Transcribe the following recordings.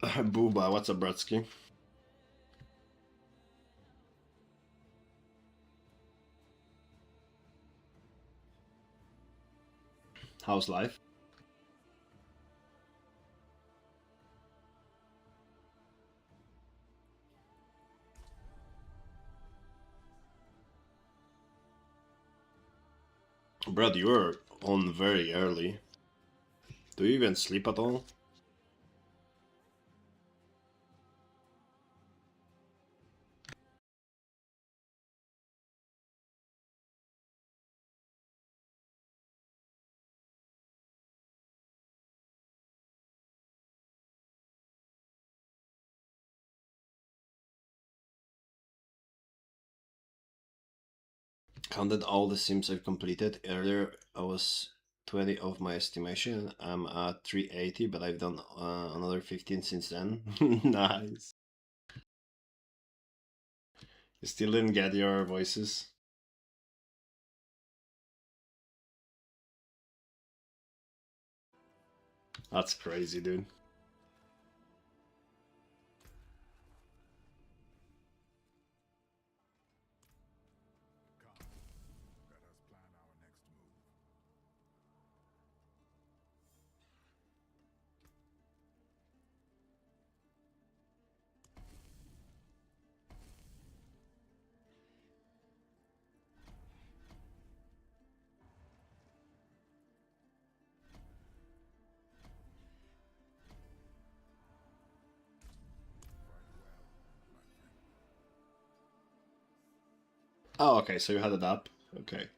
Booba, what's up, Brodsky? How's life? Brad, you're on very early. Do you even sleep at all? Counted all the sims I've completed. Earlier I was 20 of my estimation. I'm at 380, but I've done another 15 since then. Nice. You still didn't get your voices? That's crazy, dude. Oh, okay, so you had it up. Okay.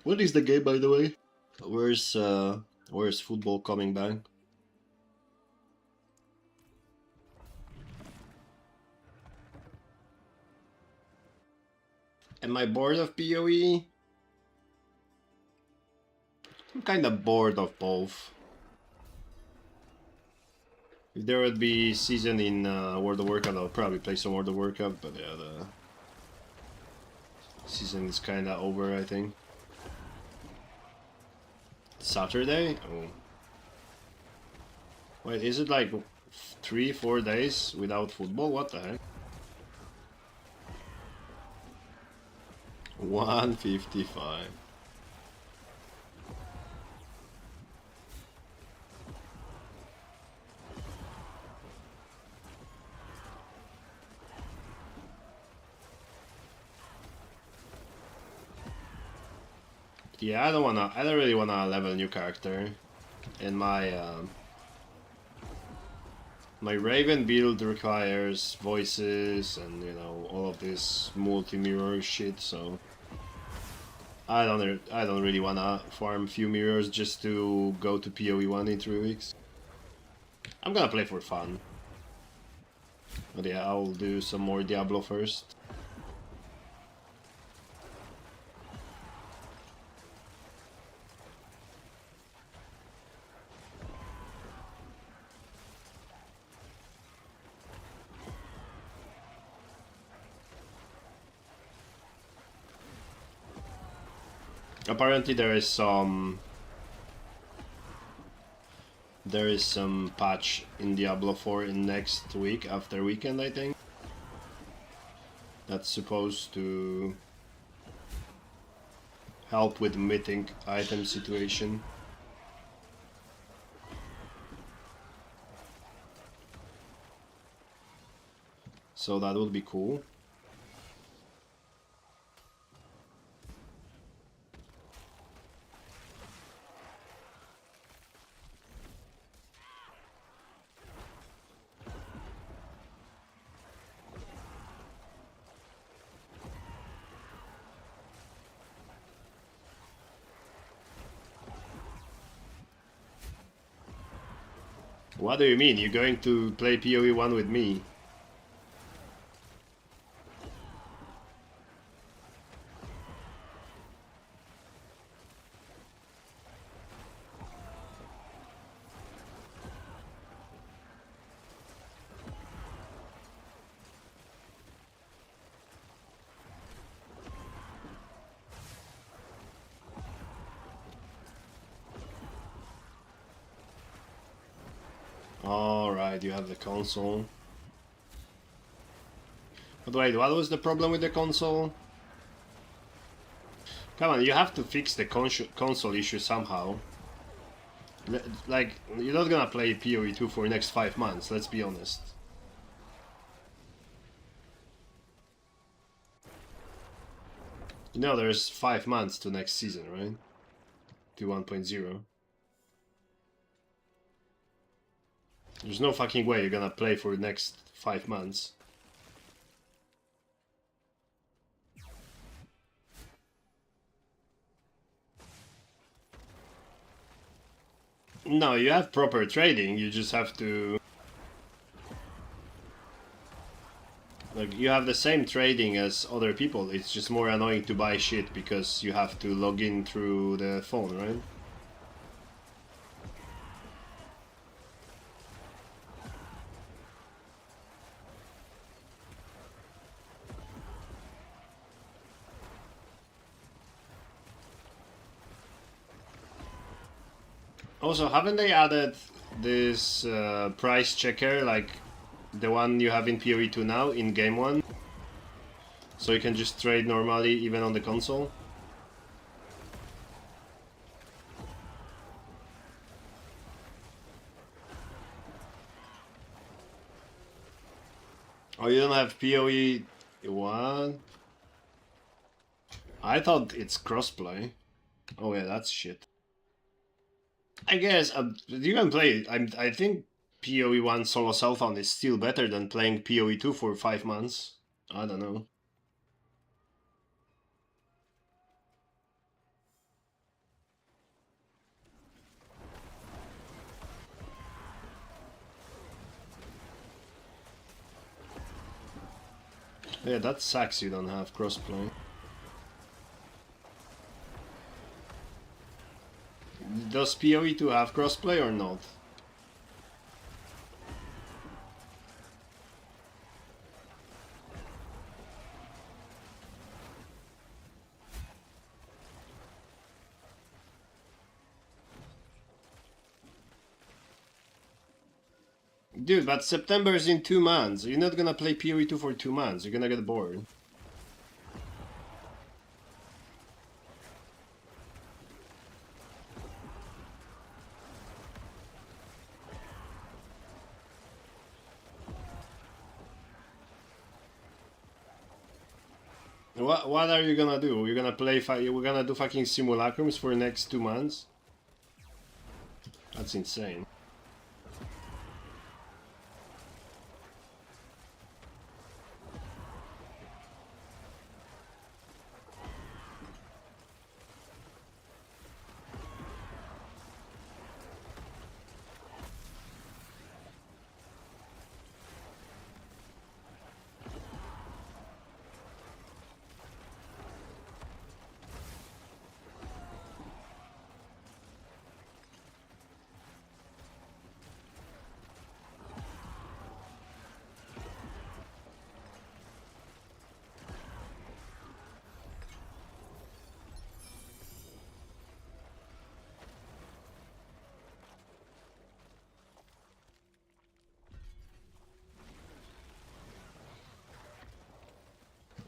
What is the game, by the way? Where's football coming back? Am I bored of PoE? I'm kinda bored of both. If there would be season in World of Warcraft, I'll probably play some World of Warcraft, but yeah, the season is kinda over, I think. Saturday? Oh. Wait, is it like 3-4 days without football? What the heck? 155. Yeah, I don't really wanna level a new character. And my Raven build requires voices and, you know, all of this multi-mirror shit, so I don't really wanna farm a few mirrors just to go to PoE1 in 3 weeks. I'm gonna play for fun. But yeah, I'll do some more Diablo first. Apparently there is some patch in Diablo 4 in next week, after weekend, I think. That's supposed to help with mythic item situation. So that would be cool. What do you mean? You're going to play PoE1 with me? Alright, you have the console. But wait, what was the problem with the console? Come on, you have to fix the console issue somehow. Like, you're not gonna play PoE2 for the next 5 months, let's be honest. You know there's 5 months to next season, right? To 1.0. There's no fucking way you're gonna play for the next 5 months. No, you have proper trading, you just have to... Like, you have the same trading as other people, it's just more annoying to buy shit because you have to log in through the phone, right? Also, haven't they added this price checker, like the one you have in PoE2 now, in Game 1? So you can just trade normally, even on the console? Oh, you don't have PoE1? I thought it's crossplay. Oh yeah, that's shit. I guess you can play. I think PoE1 solo self-found is still better than playing PoE2 for 5 months. I don't know. Yeah, that sucks you don't have crossplay. Does PoE2 have crossplay or not? Dude, but September is in 2 months. You're not gonna play PoE2 for 2 months. You're gonna get bored. What are you gonna do? You're gonna play? We're gonna do fucking simulacrums for the next 2 months? That's insane.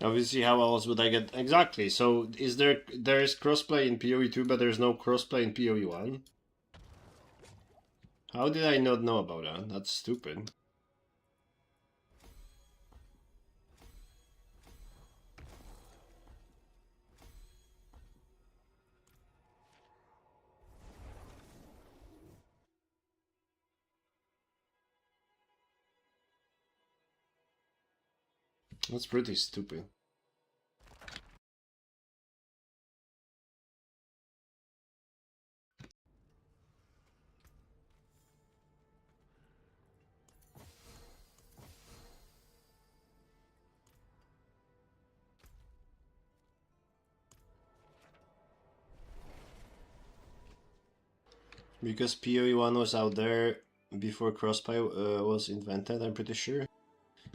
Obviously, how else would I get... Exactly, so there is crossplay in PoE2, but there's no crossplay in PoE1? How did I not know about that? That's stupid. That's pretty stupid. Because PoE1 was out there before crossplay was invented, I'm pretty sure.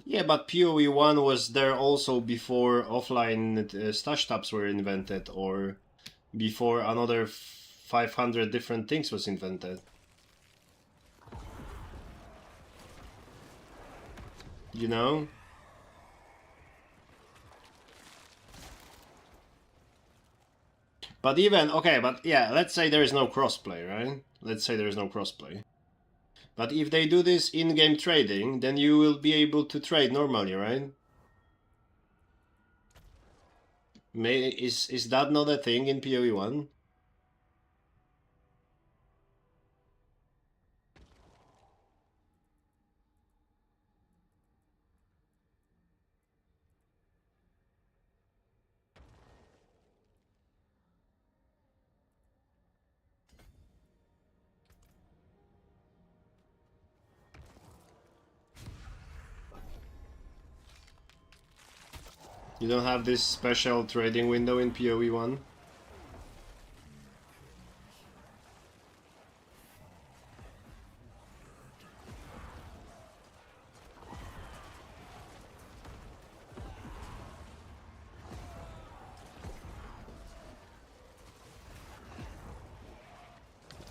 Yeah, but PoE1 was there also before offline stash tabs were invented, or before another 500 different things was invented. You know? But even, okay, but yeah, let's say there is no crossplay, right? Let's say there is no crossplay. But if they do this in-game trading, then you will be able to trade normally, right? Is that not a thing in PoE1? You don't have this special trading window in PoE1?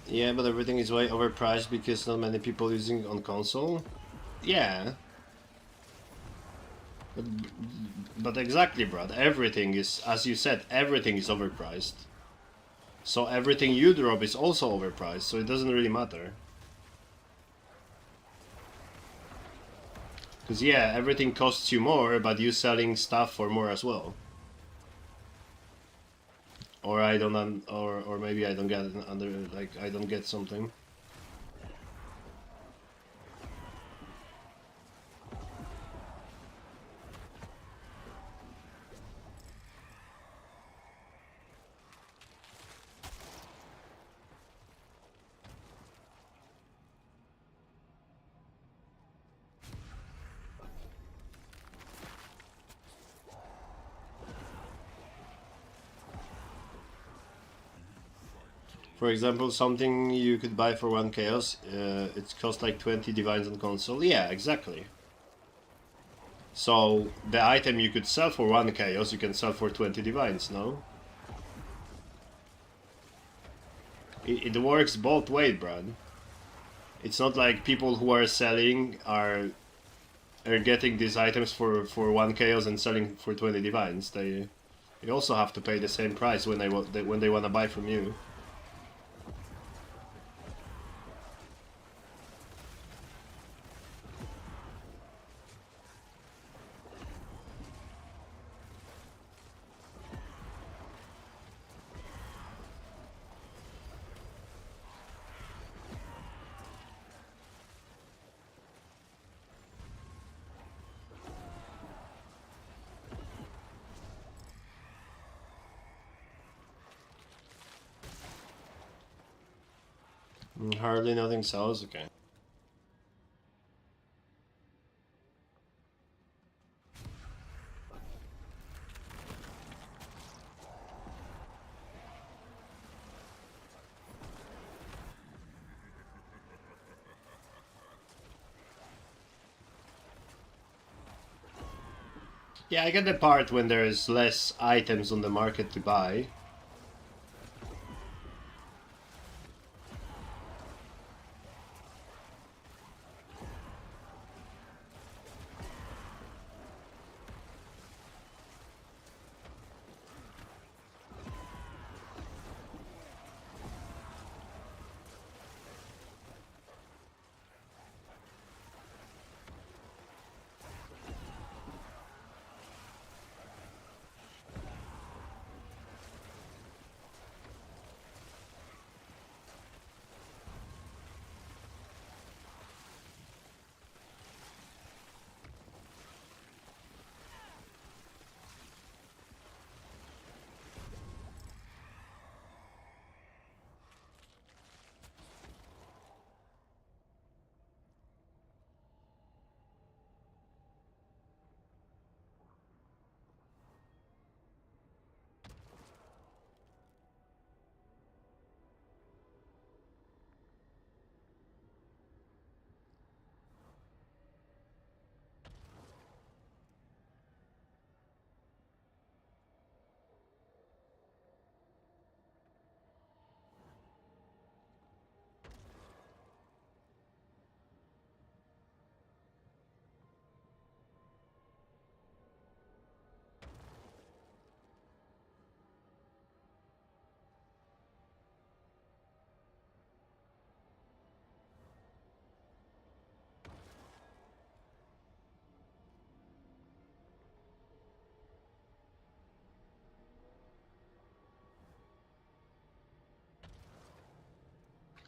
Yeah, but everything is way overpriced because not many people using on console. Yeah. But exactly, Brad. Everything is, as you said, everything is overpriced. So everything you drop is also overpriced, so it doesn't really matter. Because yeah, everything costs you more, but you selling stuff for more as well. Or I don't, or maybe I don't get it under, like I don't get something. For example, something you could buy for 1 chaos, it costs like 20 divines on console. Yeah, exactly. So the item you could sell for 1 chaos, you can sell for 20 divines, no? It works both ways, Brad. It's not like people who are selling are getting these items for 1 chaos and selling for 20 divines. They also have to pay the same price when they want to buy from you. Hardly nothing sells, okay. Yeah, I get the part when there is less items on the market to buy.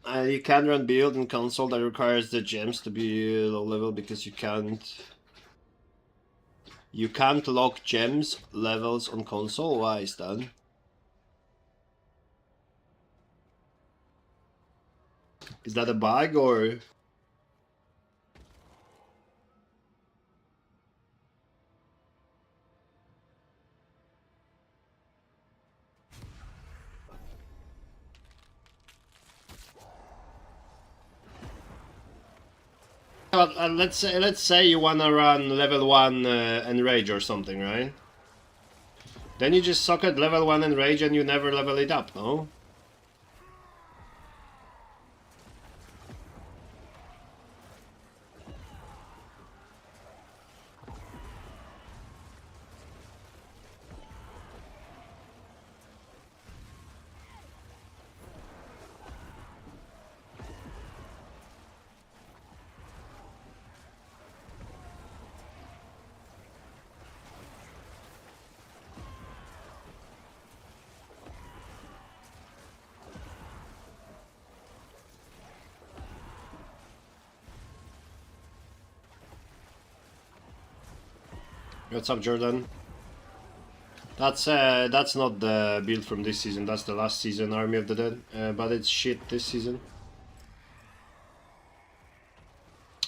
You can't run build in console that requires the gems to be low level because you can't lock gems levels on console. Why is that? Is that a bug or? Let's say you wanna run level 1 enrage or something, right? Then you just socket level 1 enrage and you never level it up, no? What's up, Jordan? That's not the build from this season. That's the last season, Army of the Dead. But it's shit this season.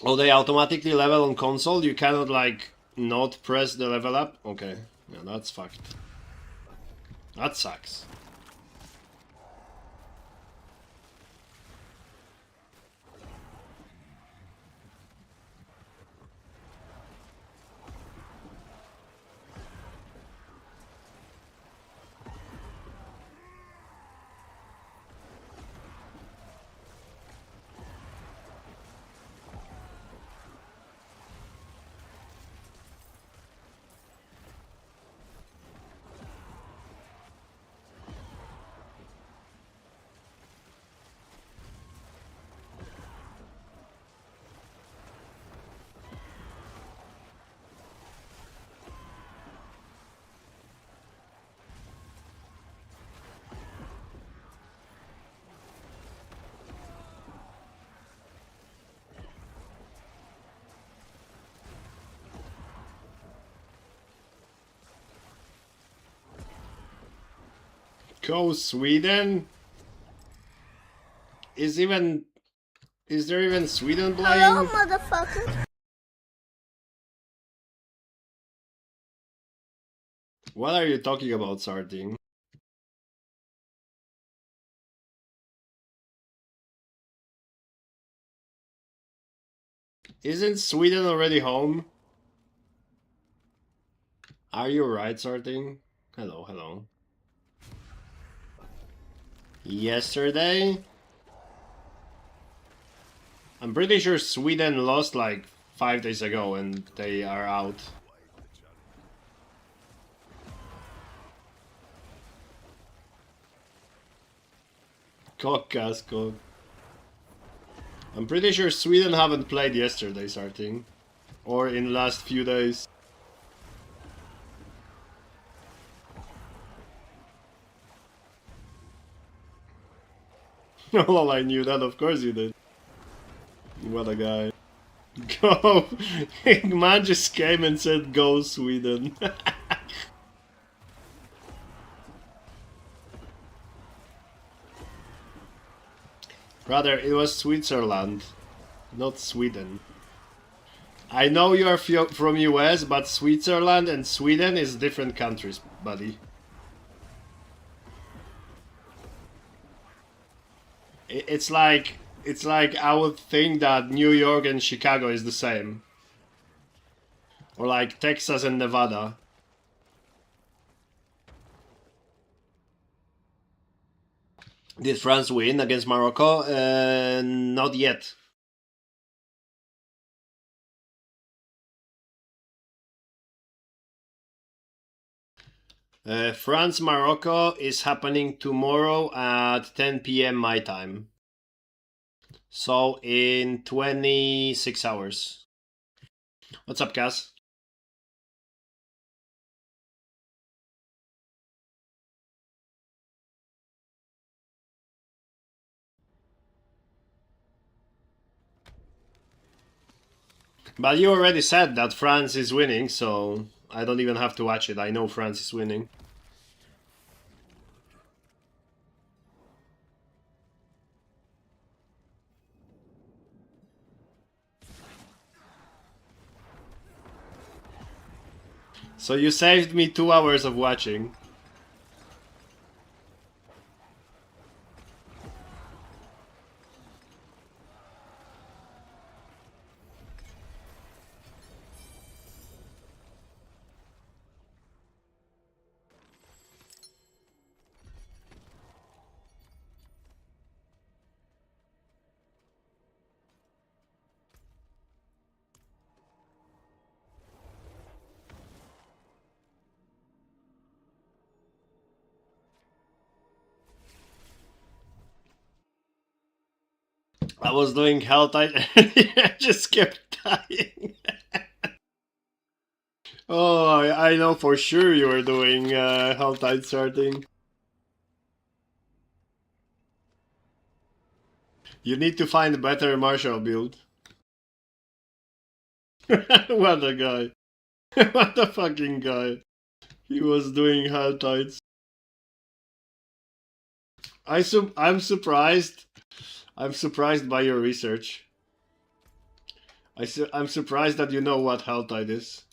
Oh, they automatically level on console? You cannot, like, not press the level up? Okay. Yeah, that's fucked. That sucks. Go Sweden? Is there even Sweden playing? Hello, motherfucker. What are you talking about, Sarting? Isn't Sweden already home? Are you right, Sarting? Hello, hello. Yesterday? I'm pretty sure Sweden lost like 5 days ago and they are out. Cock. I'm pretty sure Sweden haven't played yesterday, Sarting. Or in the last few days. Well, I knew that, of course you did. What a guy. Go! Man just came and said go Sweden. Rather, it was Switzerland, not Sweden. I know you are from US, but Switzerland and Sweden is different countries, buddy. It's like I would think that New York and Chicago is the same. Or like Texas and Nevada. Did France win against Morocco? Not yet. France-Morocco is happening tomorrow at 10 p.m. my time. So in 26 hours. What's up, Cass? But you already said that France is winning, so I don't even have to watch it. I know France is winning. So you saved me 2 hours of watching. I was doing Hell Tide and I just kept dying. Oh, I know for sure you were doing Hell Tide starting. You need to find a better Marshall build. What a guy. What a fucking guy. He was doing Hell Tides. I'm surprised. I'm surprised by your research. I'm surprised that you know what Hell Tide is.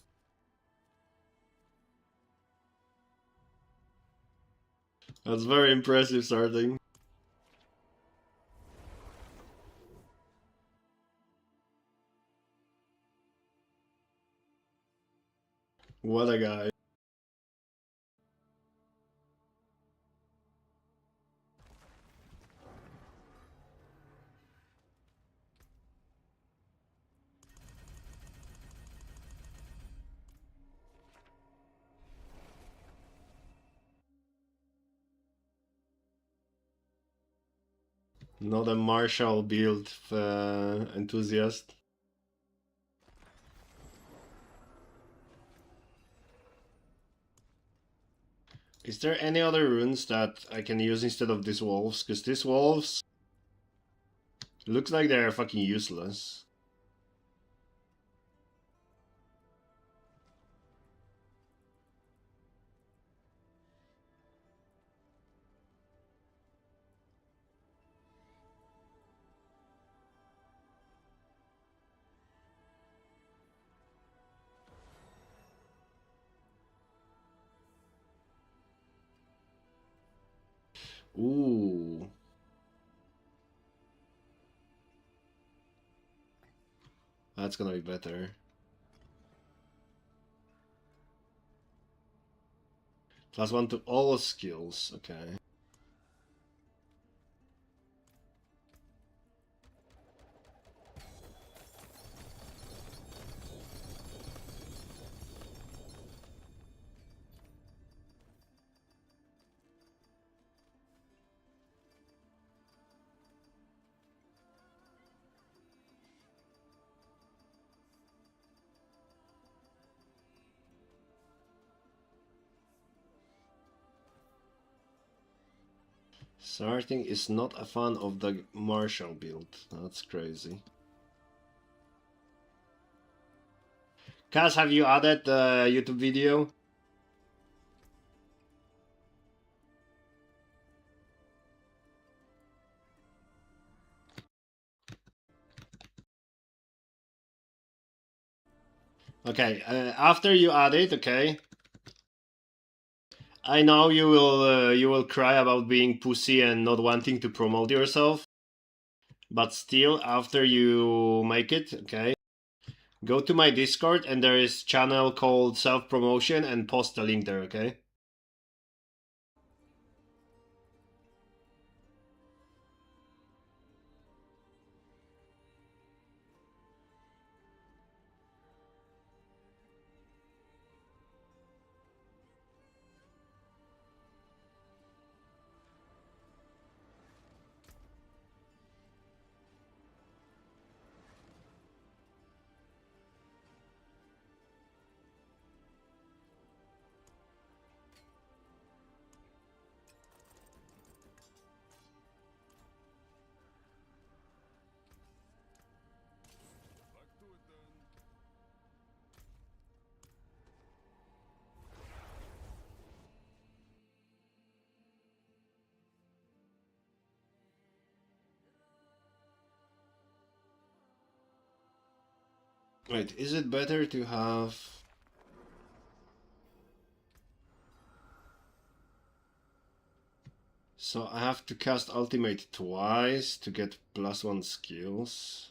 That's very impressive starting. What a guy. Not a Marshall build enthusiast. Is there any other runes that I can use instead of these wolves? Because these wolves looks like they're fucking useless. Ooh. That's gonna be better. +1 to all skills, okay. Starting is not a fan of the Marshall build. That's crazy. Kaz, have you added the YouTube video? Okay, after you add it, okay. I know you will cry about being pussy and not wanting to promote yourself, but still, after you make it, okay, go to my Discord and there is channel called Self Promotion and post a link there, okay? Wait, is it better to have... So I have to cast ultimate twice to get +1 skills.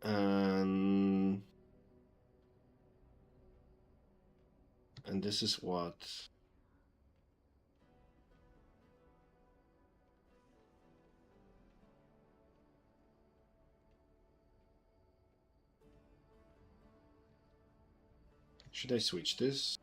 And this is what? Should I switch this?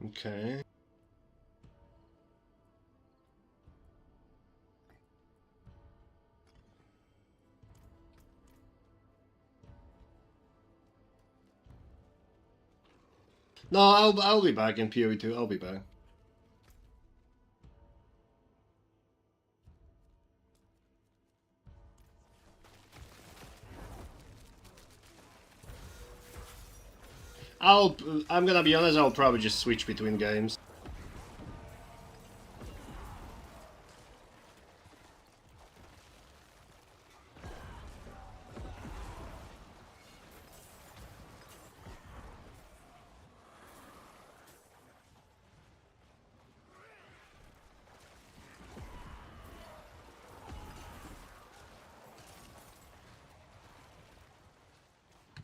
Okay. No, I'll be back in PoE2. I'll be back. I'm gonna be honest, I'll probably just switch between games.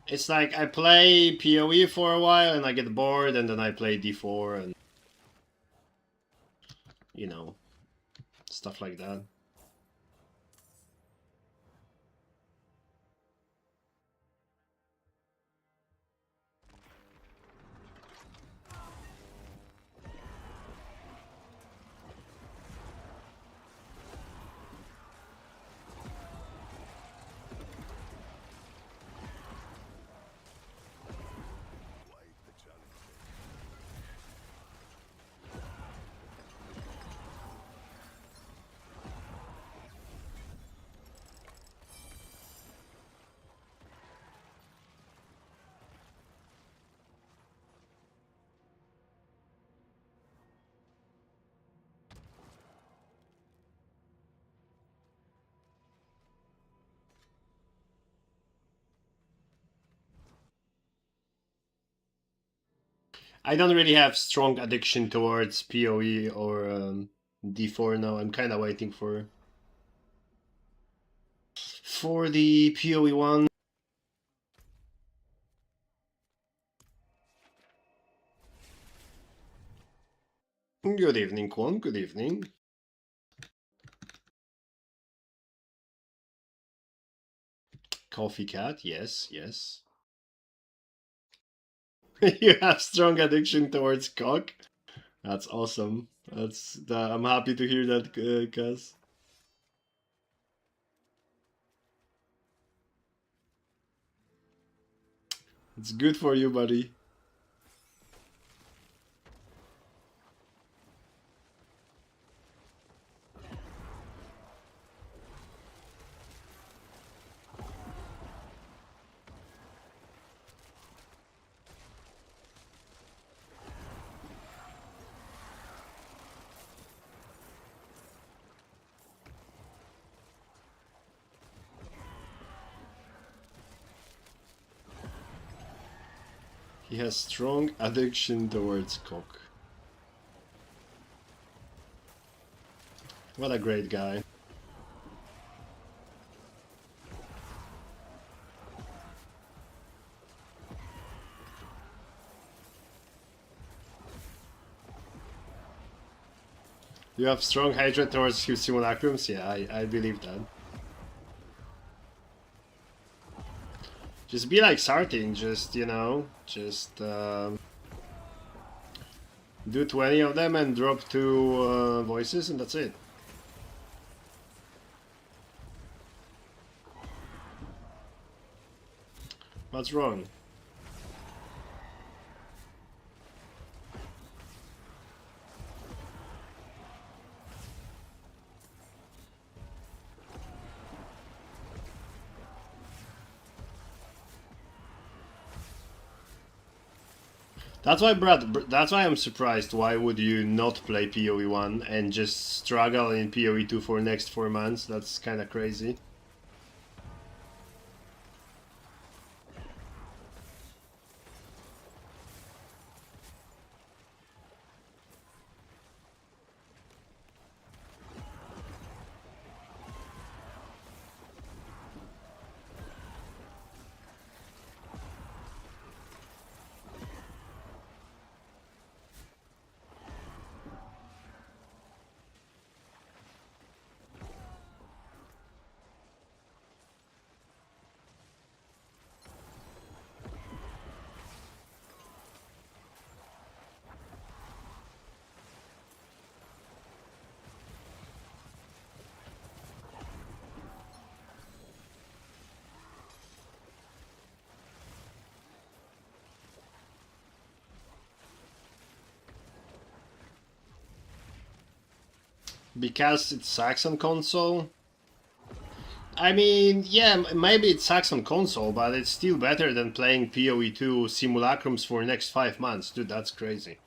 It's like I play PoE for a while and I get bored and then I play D4 and you know, stuff like that. I don't really have strong addiction towards PoE or D4 now. I'm kind of waiting for the PoE one. Good evening, Kwon. Good evening. Coffee cat. Yes, yes. You have strong addiction towards cock. That's awesome. I'm happy to hear that, Kaz. It's good for you, buddy. He has strong addiction towards cock. What a great guy. You have strong hatred towards his simulacrums? Yeah, I believe that. Just be like Sartin, just, you know, just Do 20 of them and drop 2 voices, and that's it. What's wrong? That's why, Brad. That's why I'm surprised. Why would you not play PoE1 and just struggle in PoE2 for next 4 months? That's kind of crazy. Because it sucks on console? I mean, yeah, maybe it sucks on console, but it's still better than playing PoE2 simulacrums for next 5 months. Dude, that's crazy.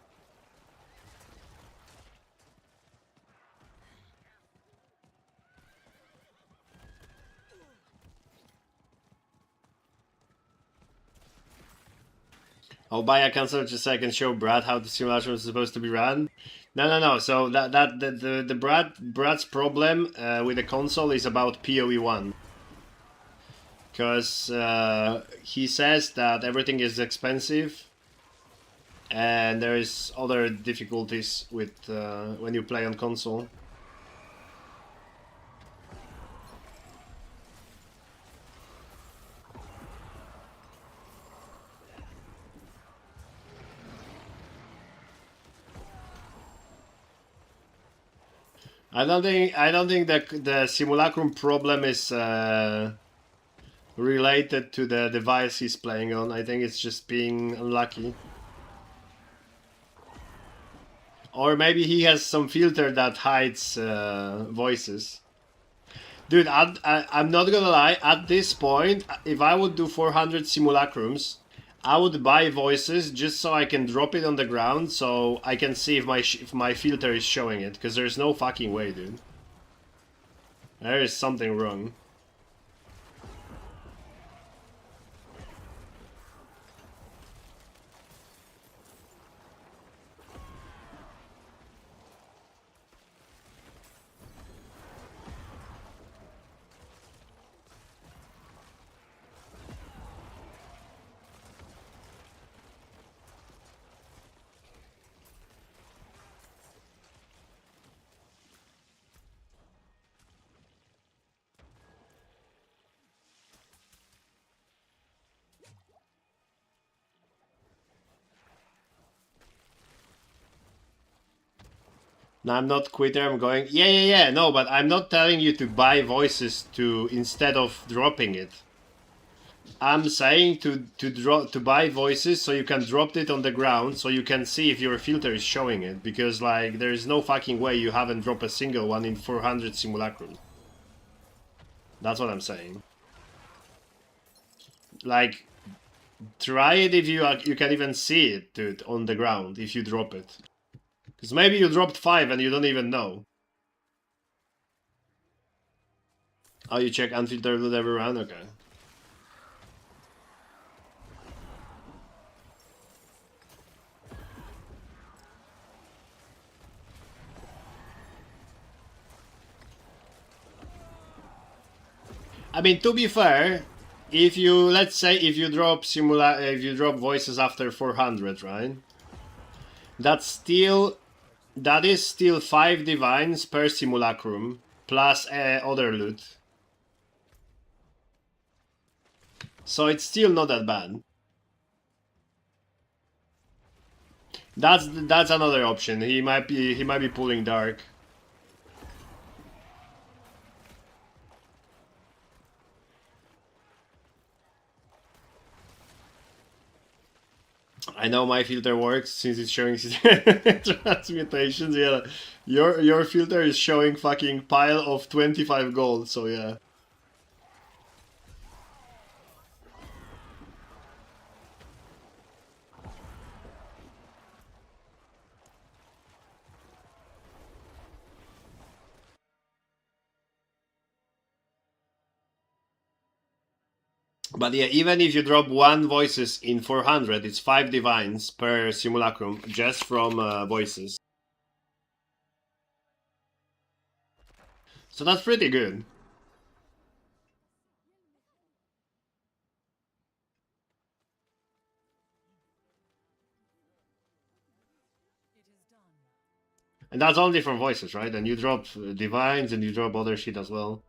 Oh, Baya cancel just so I can show Brad how the simulation is supposed to be run. No. So the Brad's problem with the console is about PoE1, because he says that everything is expensive, and there is other difficulties with when you play on console. I don't think that the simulacrum problem is related to the device he's playing on. I think it's just being unlucky. Or maybe he has some filter that hides voices. Dude, I'm not gonna lie, at this point, if I would do 400 simulacrums, I would buy voices just so I can drop it on the ground so I can see if my filter is showing it, because there's no fucking way, dude. There is something wrong. No, I'm not quitter. I'm going. Yeah. No, but I'm not telling you to buy voices to instead of dropping it. I'm saying to buy voices so you can drop it on the ground so you can see if your filter is showing it, because like there's no fucking way you haven't dropped a single one in 400 simulacrums. That's what I'm saying. Like, try it if you can even see it, dude, on the ground if you drop it. Because maybe you dropped 5 and you don't even know. Oh, you check unfiltered loot every round? Okay. I mean, to be fair, if you, let's say, if you drop voices after 400, right? That is still 5 divines per simulacrum plus other loot. So it's still not that bad. That's another option. He might be pulling dark. I know my filter works since it's showing transmutations. Yeah, your filter is showing fucking pile of 25 gold. So yeah. But yeah, even if you drop 1 voices in 400, it's 5 divines per simulacrum just from voices. So that's pretty good. And that's only from voices, right? And you drop divines and you drop other shit as well.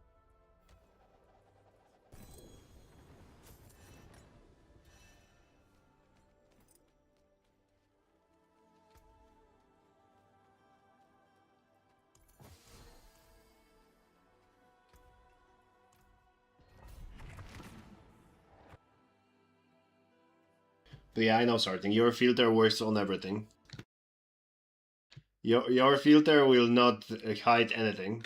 But yeah, I know sorting. Your filter works on everything. Your filter will not hide anything.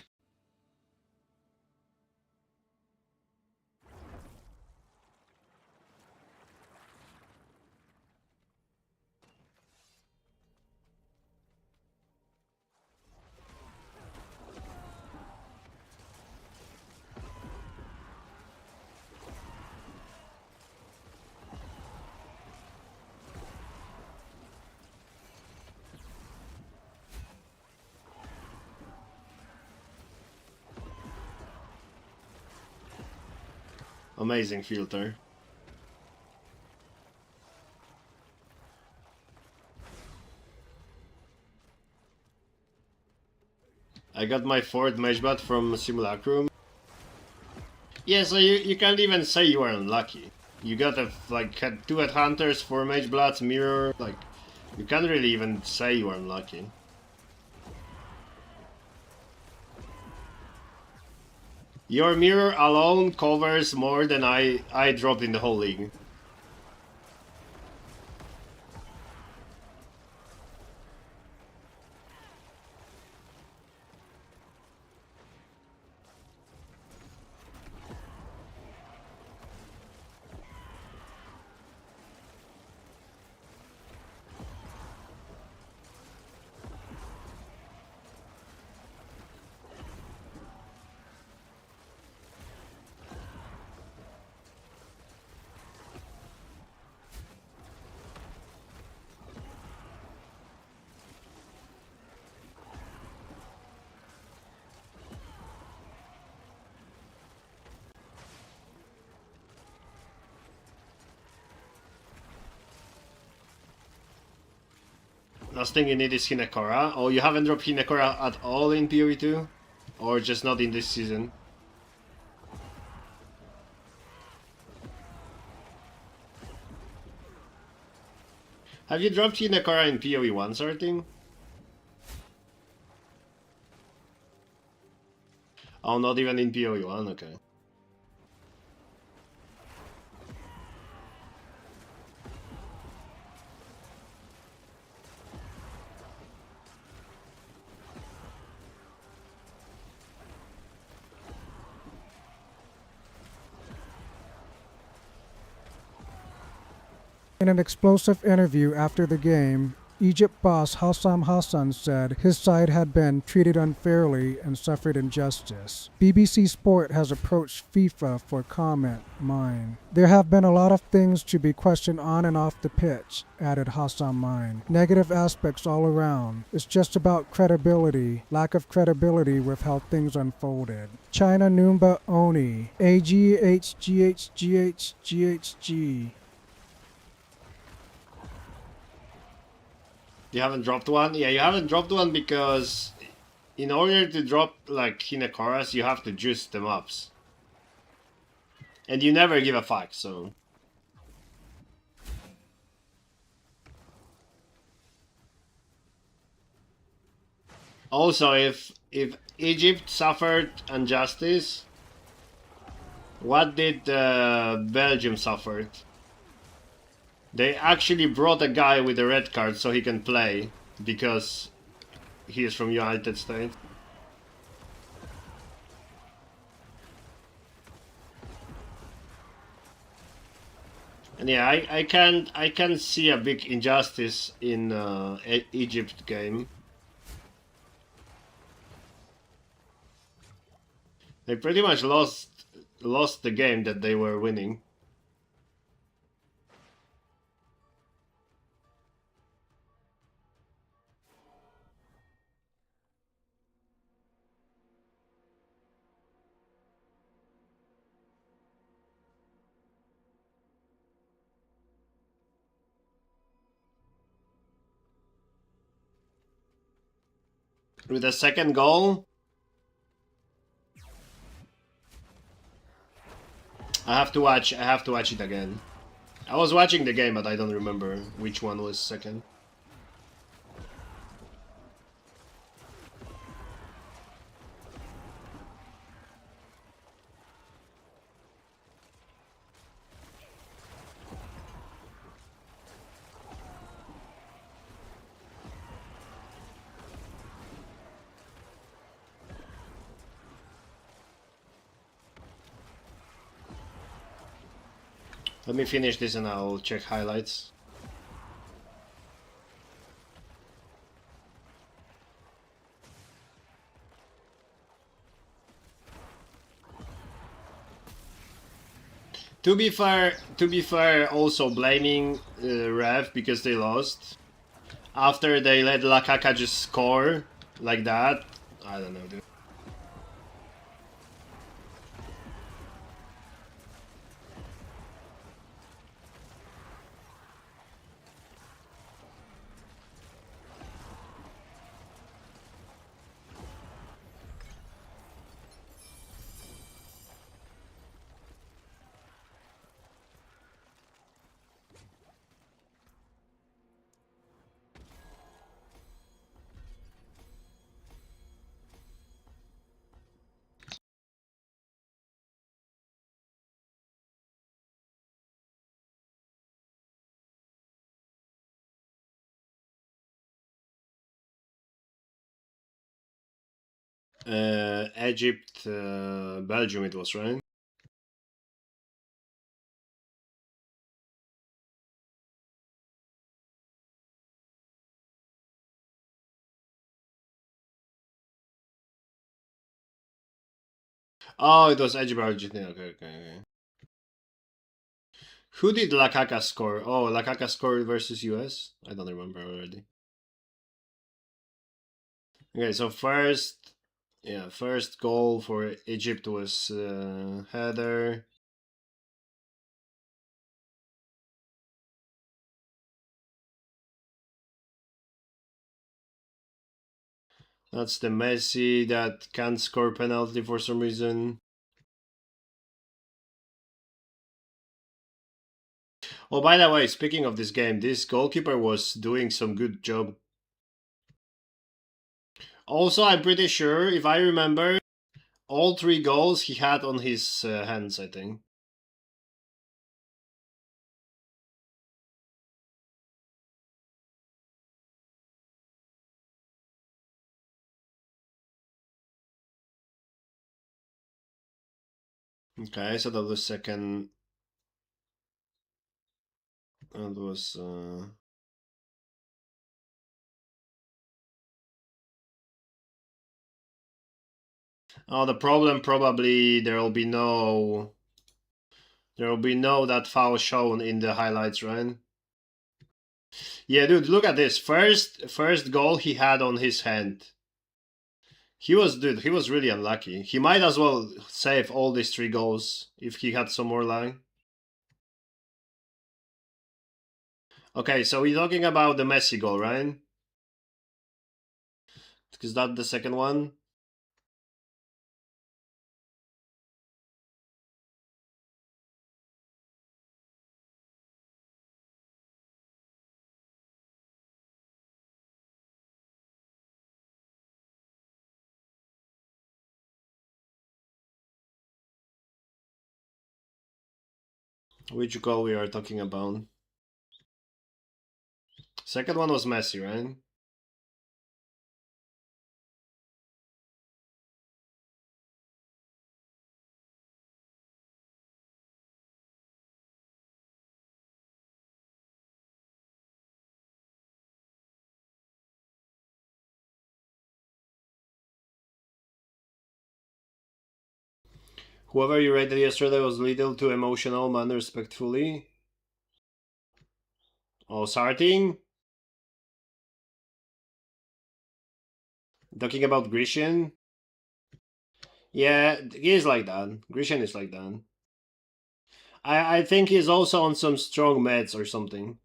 Amazing filter. I got my 4th Magebot from Simulacrum. Yeah, so you can't even say you are unlucky. You got had 2 Headhunters, 4 Mageblots, Mirror, like, you can't really even say you are unlucky. Your Mirror alone covers more than I dropped in the whole league. Last thing you need is Hinekora. Oh, you haven't dropped Hinekora at all in PoE2? Or just not in this season? Have you dropped Hinekora in PoE1 sorting? Oh, not even in PoE1? Okay. In an explosive interview after the game, Egypt boss Hassam Hassan said his side had been treated unfairly and suffered injustice. BBC Sport has approached FIFA for comment. Mine. There have been a lot of things to be questioned on and off the pitch, added Hassam Mine. Negative aspects all around. It's just about credibility, lack of credibility with how things unfolded. China Numba Oni. AGHGHGHGHG. You haven't dropped one? Yeah, you haven't dropped one because in order to drop like Hinekoras, you have to juice them ups. And you never give a fuck, so... Also, if Egypt suffered injustice, what did Belgium suffer? They actually brought a guy with a red card so he can play because he is from United States. And yeah, I can see a big injustice in Egypt game. They pretty much lost the game that they were winning. With the second goal, I have to watch it again. I was watching the game, but I don't remember which one was second. Let me finish this and I'll check highlights. To be fair, also blaming Rev because they lost after they let Lakaka just score like that. I don't know, dude. Egypt, Belgium, it was, right? Oh, it was Egypt, Argentina. Okay. Who did Lakaka score? Oh, Lakaka scored versus US? I don't remember already. Okay, so first goal for Egypt was header. That's the Messi that can't score penalty for some reason. Oh, by the way, speaking of this game, this goalkeeper was doing some good job. Also, I'm pretty sure, if I remember, all 3 goals he had on his hands, I think. Okay, so that was second. That was. Oh, the problem probably there will be no that foul shown in the highlights, right? Yeah, dude, look at this. First goal he had on his hand. He was really unlucky. He might as well save all these 3 goals if he had some more line. Okay, so we're talking about the Messi goal, right? Is that the second one? Which goal we are talking about? Second one was Messi, right? Whoever you rated yesterday was little too emotional, man, respectfully. Oh, Sarting? Talking about Grecian? Yeah, he is like that. Grecian is like that. I think he's also on some strong meds or something.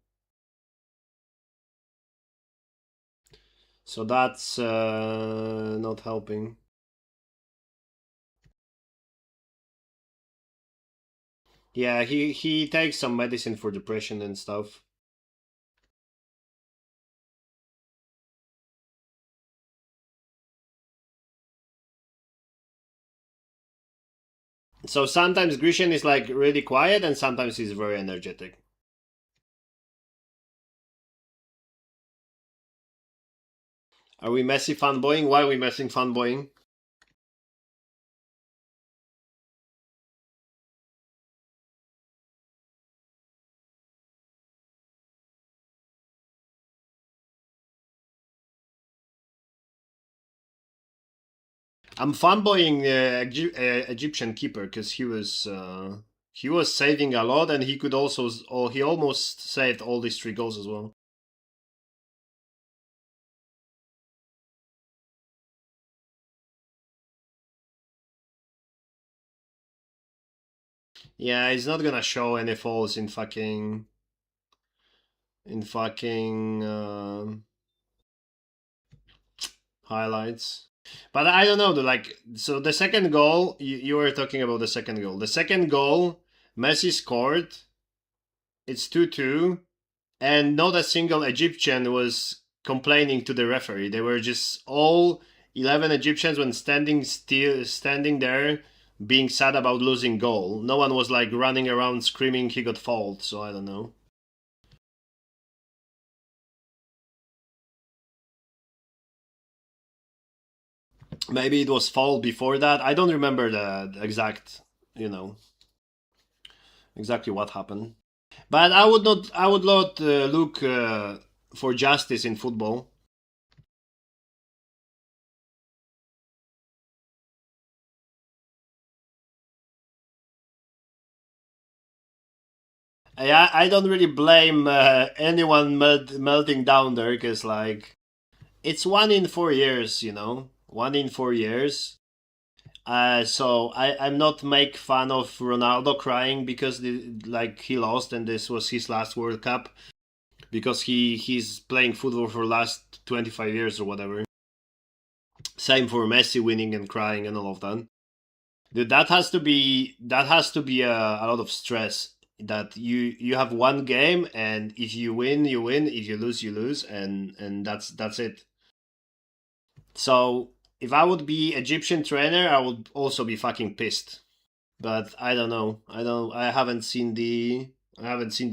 So that's not helping. Yeah, he takes some medicine for depression and stuff. So sometimes Grecian is like really quiet and sometimes he's very energetic. Are we Messi fanboying? Why are we Messi fanboying? I'm fanboying Egyptian keeper because he was saving a lot and he could also he almost saved all these 3 goals as well. Yeah, he's not gonna show any falls in fucking highlights. But I don't know, like, so the second goal, you were talking about the second goal. The second goal, Messi scored, it's 2-2, and not a single Egyptian was complaining to the referee. They were just all 11 Egyptians when standing there being sad about losing goal. No one was like running around screaming he got fouled, so I don't know. Maybe it was fouled before that. I don't remember the exact, exactly what happened. But I would not look for justice in football. I don't really blame anyone melting down there because like it's 1 in 4 years, 1 in 4 years. So I'm not make fun of Ronaldo crying because like he lost and this was his last World Cup because he's playing football for last 25 years or whatever. Same for Messi winning and crying and all of that. Dude, that has to be a lot of stress that you have one game and if you win you win, if you lose you lose, and that's it. So if I would be Egyptian trainer I would also be fucking pissed, but I don't know, I haven't seen the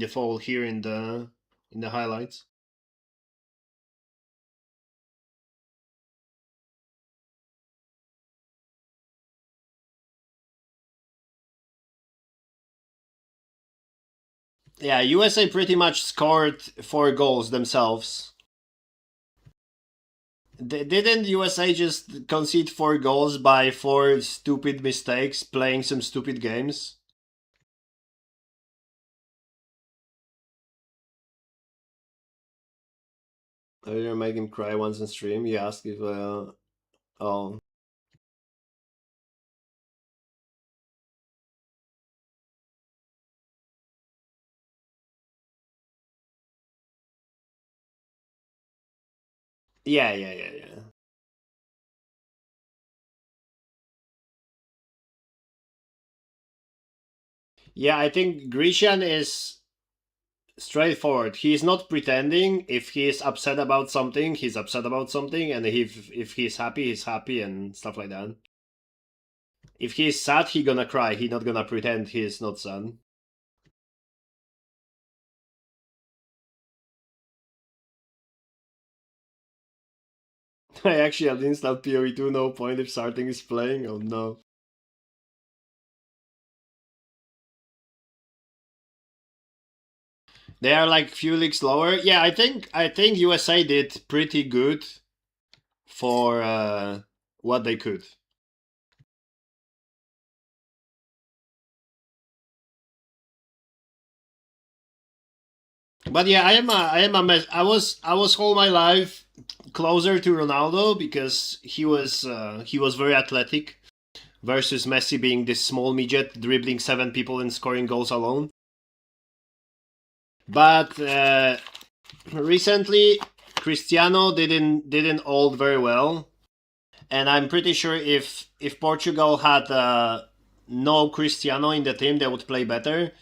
fall here in the highlights. Yeah, USA pretty much scored 4 goals themselves. Didn't USA just concede 4 goals by 4 stupid mistakes, playing some stupid games? Oh, you're making him cry once in stream. You ask if oh yeah. Yeah, I think Grecian is straightforward. He's not pretending. If he's upset about something, he's upset about something, and if he's happy, and stuff like that. If he's sad, he gonna cry. He not gonna pretend he's not sad. I actually have installed PoE2, no point if starting is playing. Oh no. They are like few leagues lower. Yeah, I think USA did pretty good for what they could. But yeah, I was all my life closer to Ronaldo because he was very athletic versus Messi being this small midget dribbling 7 people and scoring goals alone. But recently Cristiano didn't hold very well, and I'm pretty sure if Portugal had no Cristiano in the team, they would play better.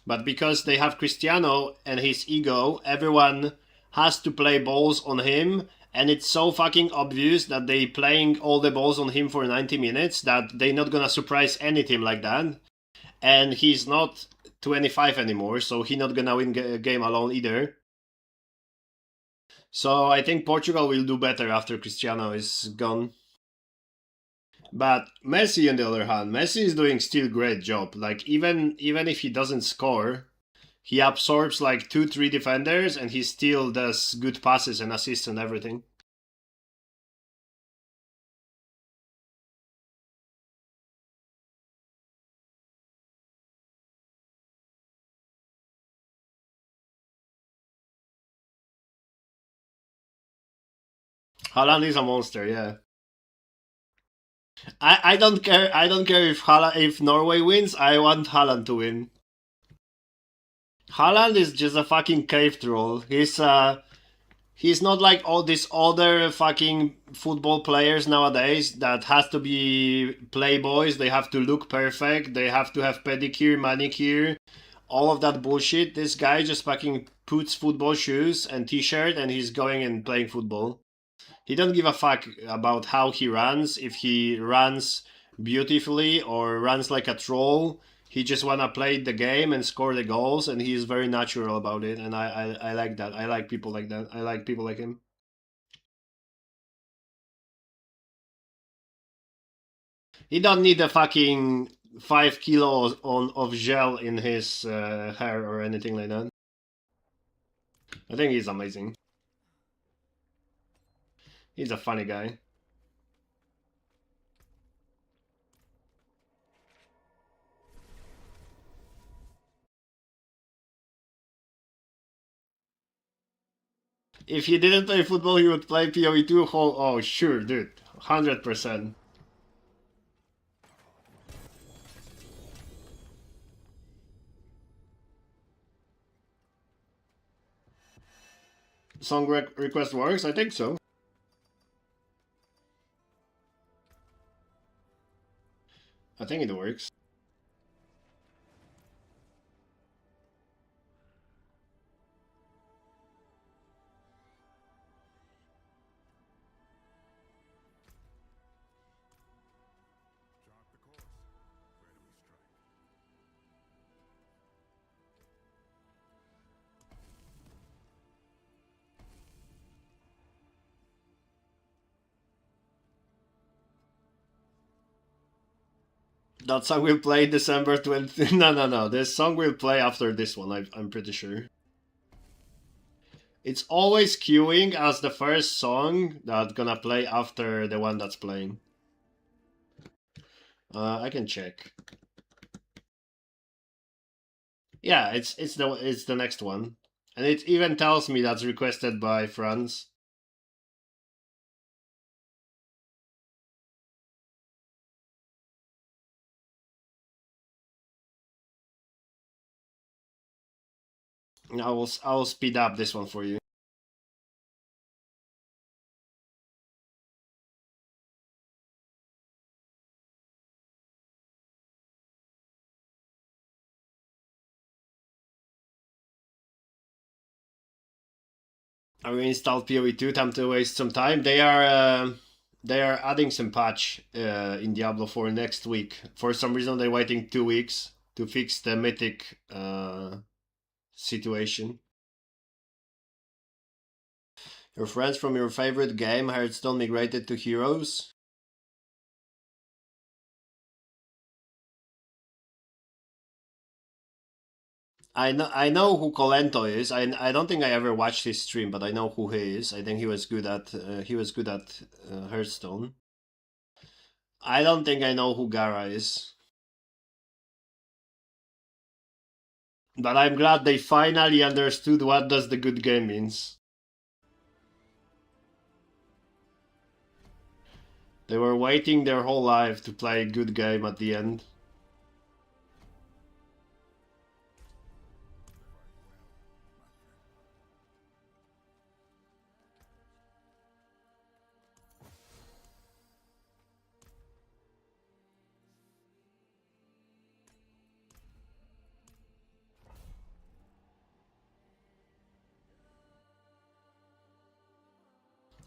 But because they have Cristiano and his ego, everyone has to play balls on him, and it's so fucking obvious that they playing all the balls on him for 90 minutes that they not gonna surprise any team like that. And he's not 25 anymore, so he not gonna win a game alone either. So I think Portugal will do better after Cristiano is gone. But Messi, on the other hand, Messi is doing still great job. Like even if he doesn't score, he absorbs like 2-3 defenders, and he still does good passes and assists and everything. Haaland is a monster, yeah. I don't care. I don't care if Norway wins. I want Haaland to win. Haaland is just a fucking cave troll. He's not like all these other fucking football players nowadays that has to be playboys. They have to look perfect. They have to have pedicure, manicure, all of that bullshit. This guy just fucking puts football shoes and t-shirt and he's going and playing football. He doesn't give a fuck about how he runs, if he runs beautifully or runs like a troll. He just wanna play the game and score the goals, and he's very natural about it. And I like that. I like people like that. I like people like him. He don't need a fucking 5 kilos of gel in his hair or anything like that. I think he's amazing. He's a funny guy. If he didn't play football, he would play PoE2. Oh, sure, dude. 100%. Song request works? I think so. I think it works. That song will play December 20. No. This song will play after this one, I'm pretty sure. It's always queuing as the first song that's gonna play after the one that's playing. I can check. Yeah, it's the next one. And it even tells me that's requested by Franz. I will speed up this one for you. I reinstalled PoE2, time to waste some time. They are adding some patch in Diablo 4 next week. For some reason, they're waiting 2 weeks to fix the mythic situation. Your friends from your favorite game, Hearthstone, migrated to Heroes? I know who Colento is. I don't think I ever watched his stream, but I know who he is. I think he was good at Hearthstone. I don't think I know who Gara is. But I'm glad they finally understood what does the good game means. They were waiting their whole life to play a good game at the end.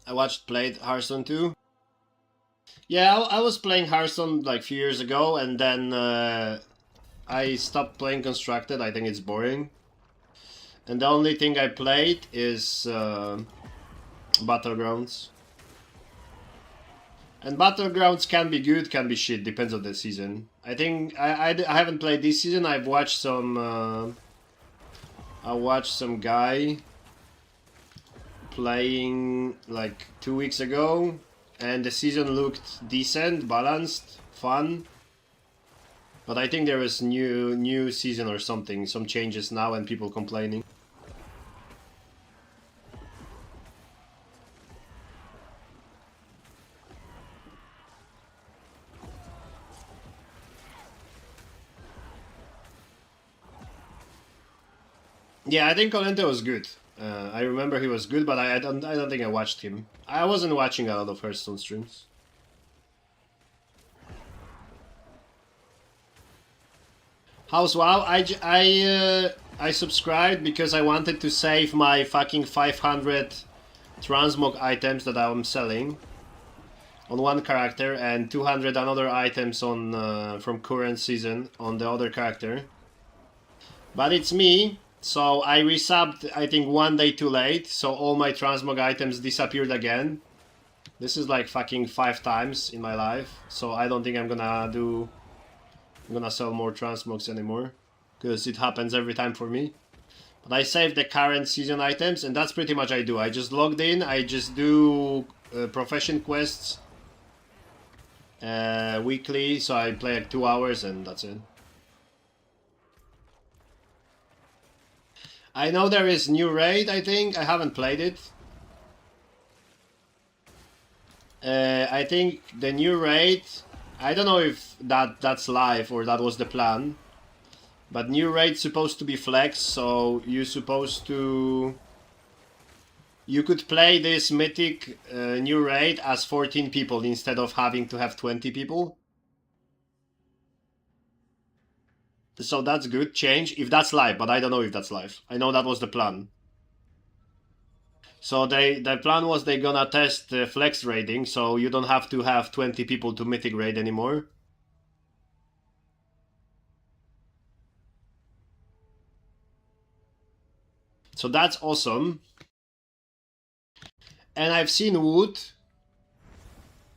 I played Hearthstone 2. Yeah, I was playing Hearthstone like a few years ago, and then I stopped playing Constructed. I think it's boring. And the only thing I played is Battlegrounds. And Battlegrounds can be good, can be shit, depends on the season. I think I haven't played this season. I've watched some. I watched some guy playing like 2 weeks ago, and the season looked decent, balanced, fun. But I think there is new season or something, some changes now, and people complaining. Yeah, I think Colente was good. I remember he was good, but I don't think I watched him. I wasn't watching a lot of Hearthstone streams. House WoW, I subscribed because I wanted to save my fucking 500 transmog items that I'm selling on one character and 200 another items on from current season on the other character. But it's me, so I resubbed I think 1 day too late, so all my transmog items disappeared again. This is like fucking 5 times in my life, so I don't think I'm gonna sell more transmogs anymore, because it happens every time for me. But I saved the current season items, and that's pretty much I do. I just logged in, I just do profession quests weekly, so I play like 2 hours and that's it. I know there is new raid, I think. I haven't played it. I think the new raid, I don't know if that's live or that was the plan. But new raid's supposed to be flex, so you're supposed to... You could play this mythic new raid as 14 people instead of having to have 20 people. So that's good change, if that's live, but I don't know if that's live. I know that was the plan. So the plan was they're gonna test flex raiding, so you don't have to have 20 people to mythic raid anymore. So that's awesome. And I've seen Wood.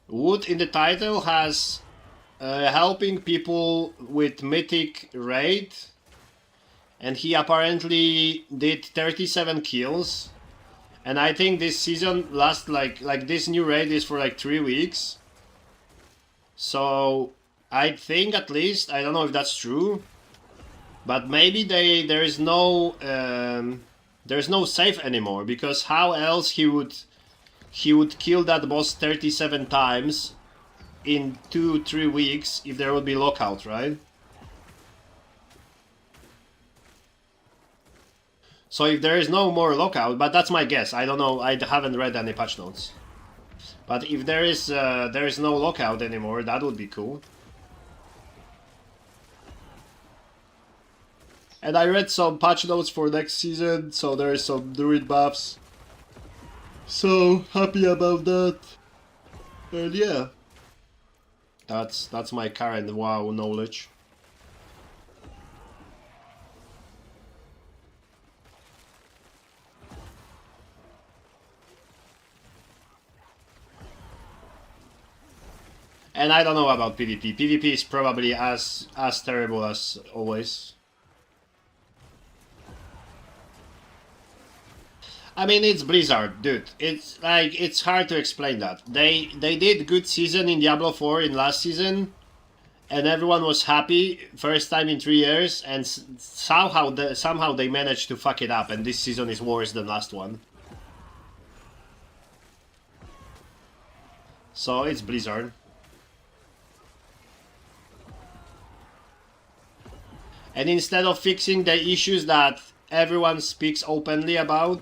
Wood in the title has helping people with mythic raid, and he apparently did 37 kills. And I think this season lasts like this new raid is for like 3 weeks. So I think at least, I don't know if that's true, but maybe there's no save anymore, because how else he would kill that boss 37 times in 2-3 weeks if there would be lockout, right? So if there is no more lockout, but that's my guess, I don't know, I haven't read any patch notes. But if there is no lockout anymore, that would be cool. And I read some patch notes for next season, so there is some druid buffs. So happy about that. And yeah. That's my current WoW knowledge. And I don't know about PvP. PvP is probably as terrible as always. I mean, it's Blizzard, dude. It's like, it's hard to explain that. They did good season in Diablo 4 in last season, and everyone was happy first time in 3 years, and somehow they managed to fuck it up, and this season is worse than last one. So it's Blizzard. And instead of fixing the issues that everyone speaks openly about,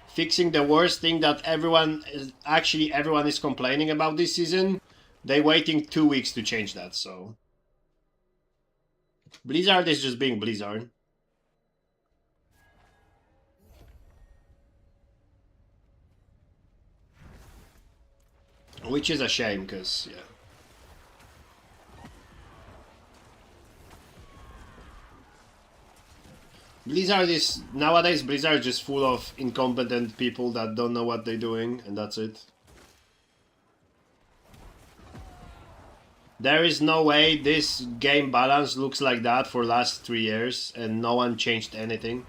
fixing the worst thing that everyone is complaining about this season, they waiting 2 weeks to change that. So Blizzard is just being Blizzard. Which is a shame, because, yeah. Blizzard is, nowadays Blizzard is just full of incompetent people that don't know what they're doing, and that's it. There is no way this game balance looks like that for last 3 years and no one changed anything.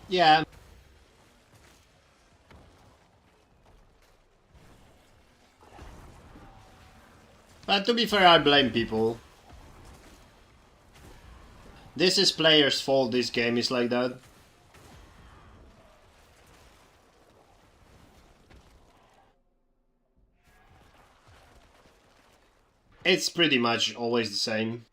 Yeah. But to be fair, I blame people. This is players' fault, this game is like that. It's pretty much always the same.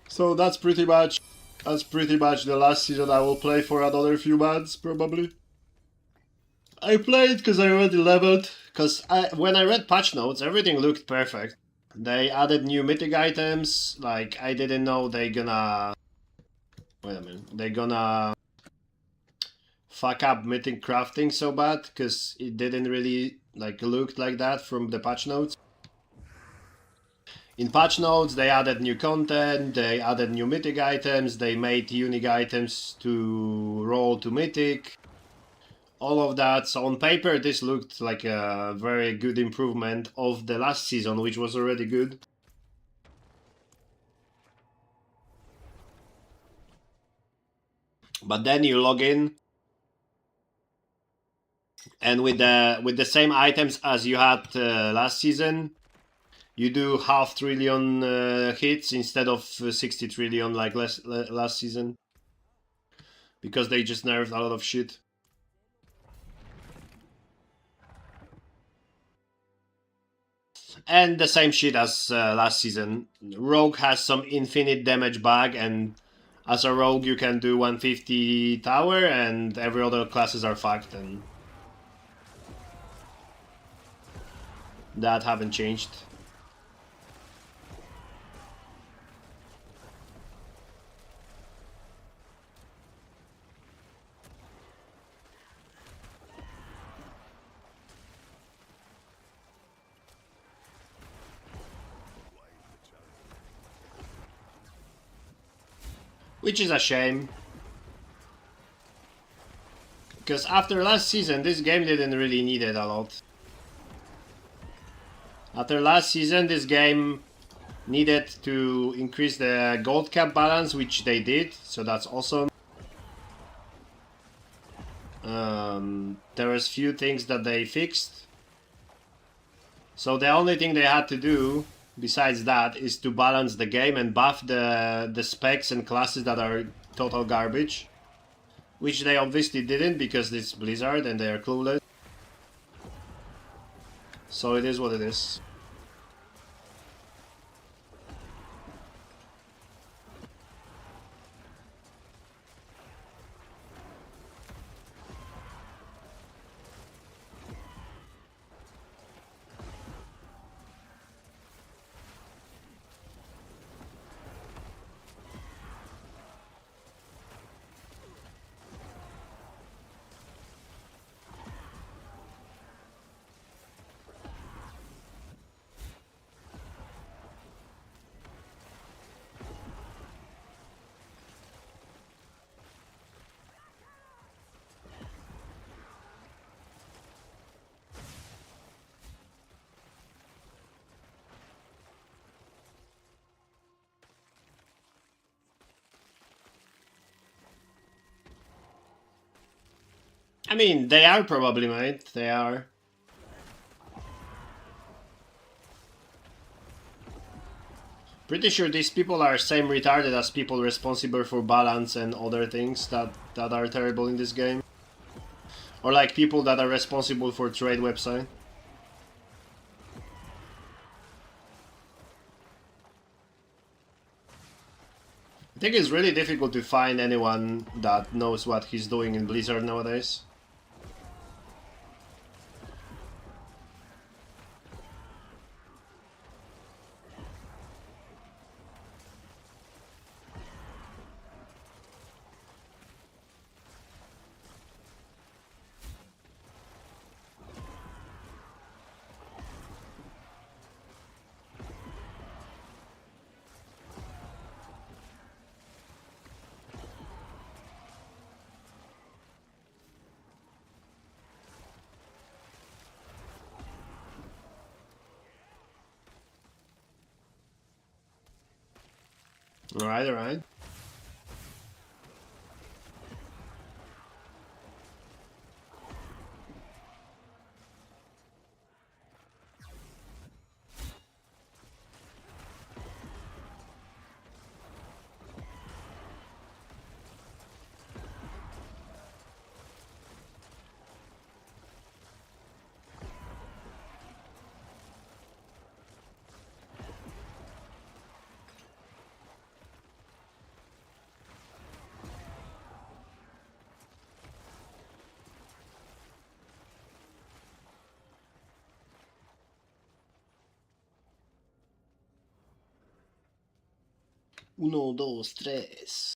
So that's pretty much the last season I will play for another few months, probably. I played because I already leveled, because when I read patch notes, everything looked perfect. They added new mythic items, like I didn't know they gonna... Wait a minute, they gonna fuck up mythic crafting so bad, because it didn't really like look like that from the patch notes. In patch notes, they added new content, they added new mythic items, they made unique items to roll to mythic, all of that. So on paper, this looked like a very good improvement of the last season, which was already good. But then you log in, and with the same items as you had last season, you do 500 billion hits instead of 60 trillion like last season. Because they just nerfed a lot of shit. And the same shit as last season. Rogue has some infinite damage bug, and as a rogue you can do 150 tower and every other classes are fucked, and that haven't changed. Which is a shame. Because after last season, this game didn't really need it a lot. After last season, this game needed to increase the gold cap balance, which they did, so that's awesome. There was few things that they fixed. So the only thing they had to do besides that, is to balance the game and buff the specs and classes that are total garbage. Which they obviously didn't because it's Blizzard and they are clueless. So it is what it is. I mean, they are probably, mate. They are. Pretty sure these people are same retarded as people responsible for balance and other things that are terrible in this game. Or like people that are responsible for trade website. I think it's really difficult to find anyone that knows what he's doing in Blizzard nowadays. Alright, alright. Uno, dos, tres.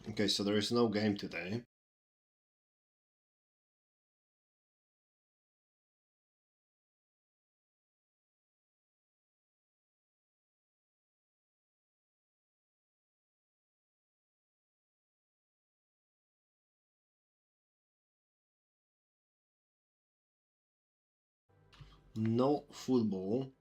Okay, so there is no game today. No football.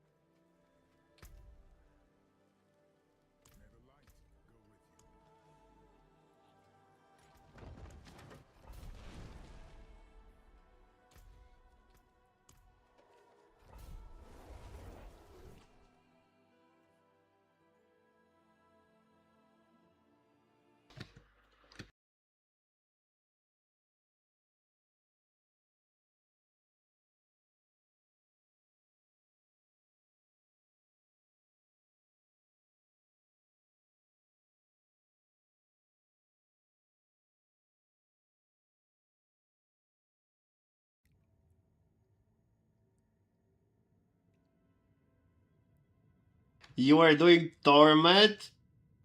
You are doing Torment?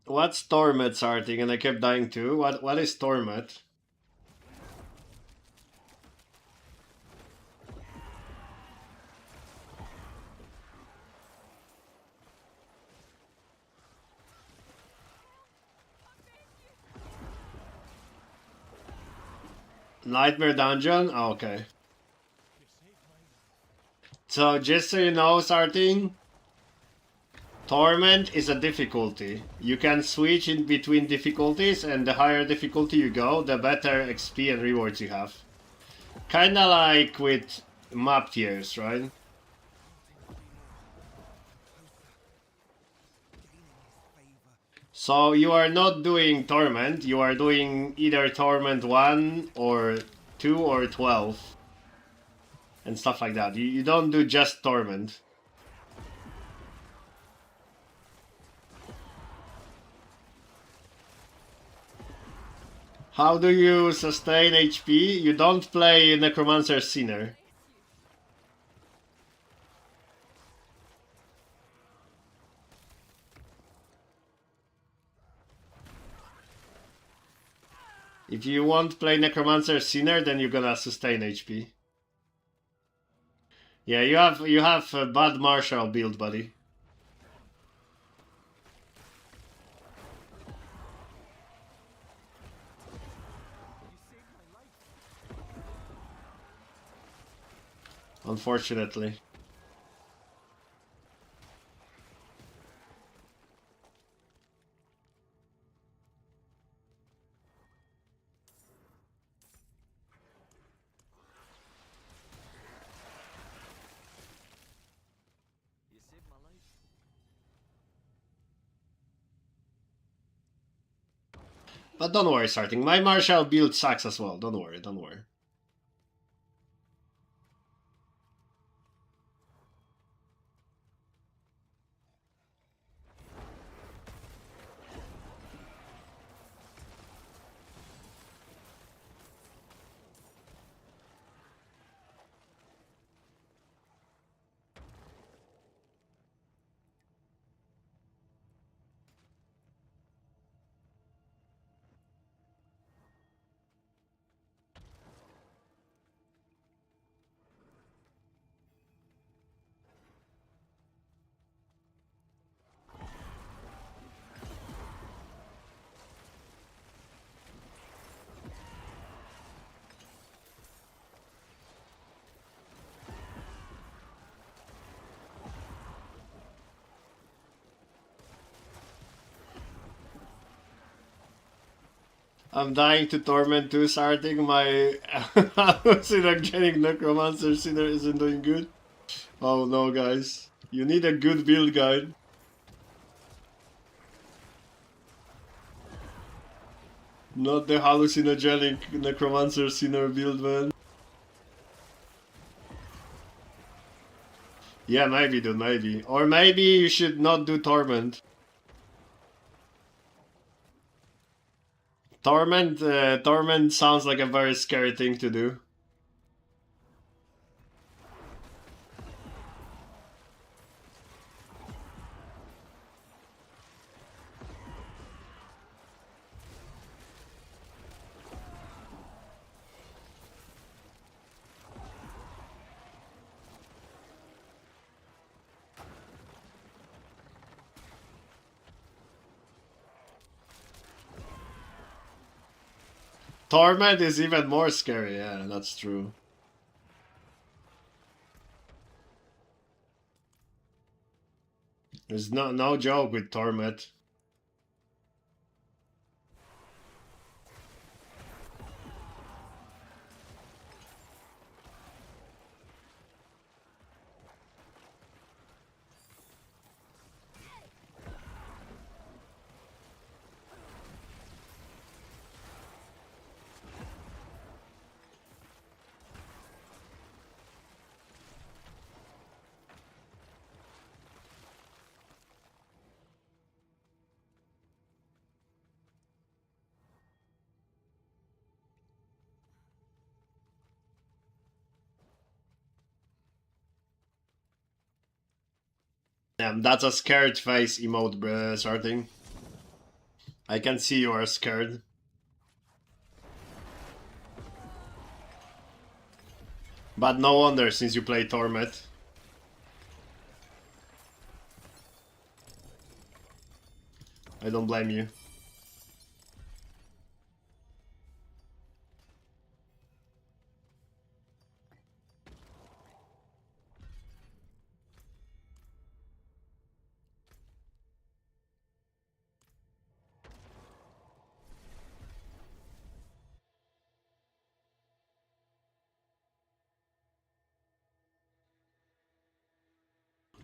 What's Torment starting? And I kept dying too. What is Torment? Nightmare Dungeon? Oh, okay. So just so you know, starting, Torment is a difficulty. You can switch in between difficulties, and the higher difficulty you go, the better XP and rewards you have. Kinda like with map tiers, right? So you are not doing Torment, you are doing either Torment 1 or 2 or 12. And stuff like that. You don't do just Torment. How do you sustain HP? You don't play Necromancer Sinner. If you won't play Necromancer Sinner, then you're gonna sustain HP. Yeah, you have a bad martial build, buddy. Unfortunately. But don't worry, starting. My martial build sucks as well. Don't worry, don't worry. I'm dying to Torment 2 starting. My hallucinogenic Necromancer Sinner isn't doing good. Oh no, guys. You need a good build guide. Not the hallucinogenic Necromancer Sinner build, man. Yeah, maybe, dude, maybe. Or maybe you should not do Torment. Torment sounds like a very scary thing to do. Torment is even more scary, yeah, that's true. There's no joke with Torment. That's a scared face emote, starting. I can see you are scared. But no wonder, since you play Torment. I don't blame you.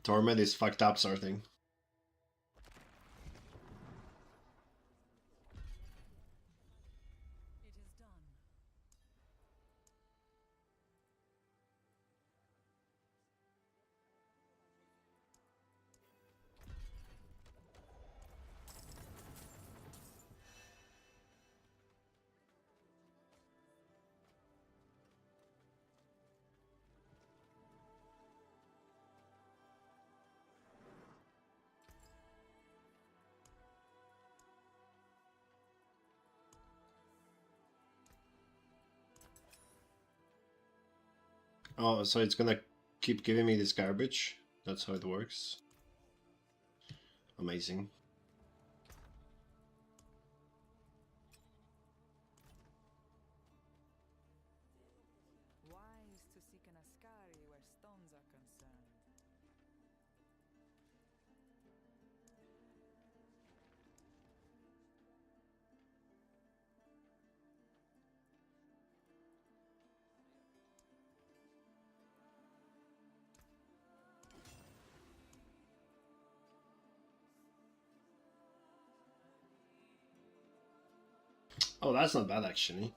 Torment is fucked up, starting. Oh, so it's gonna keep giving me this garbage? That's how it works. Amazing. Wise to seek an Ascari where stones are concerned. Oh, that's not bad, actually.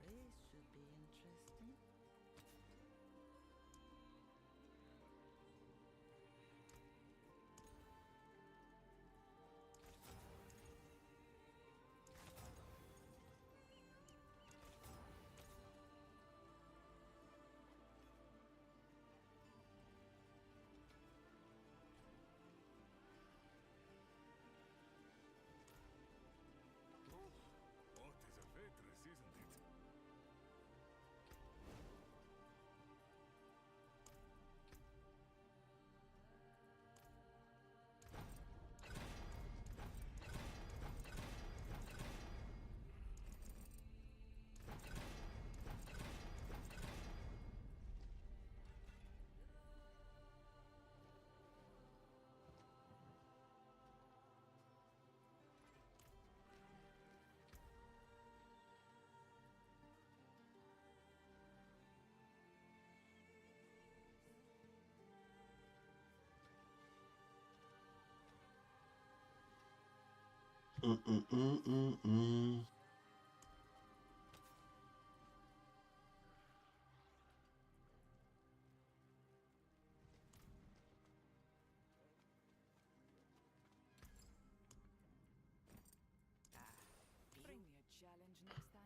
This should be interesting. What is a Vetris, isn't it?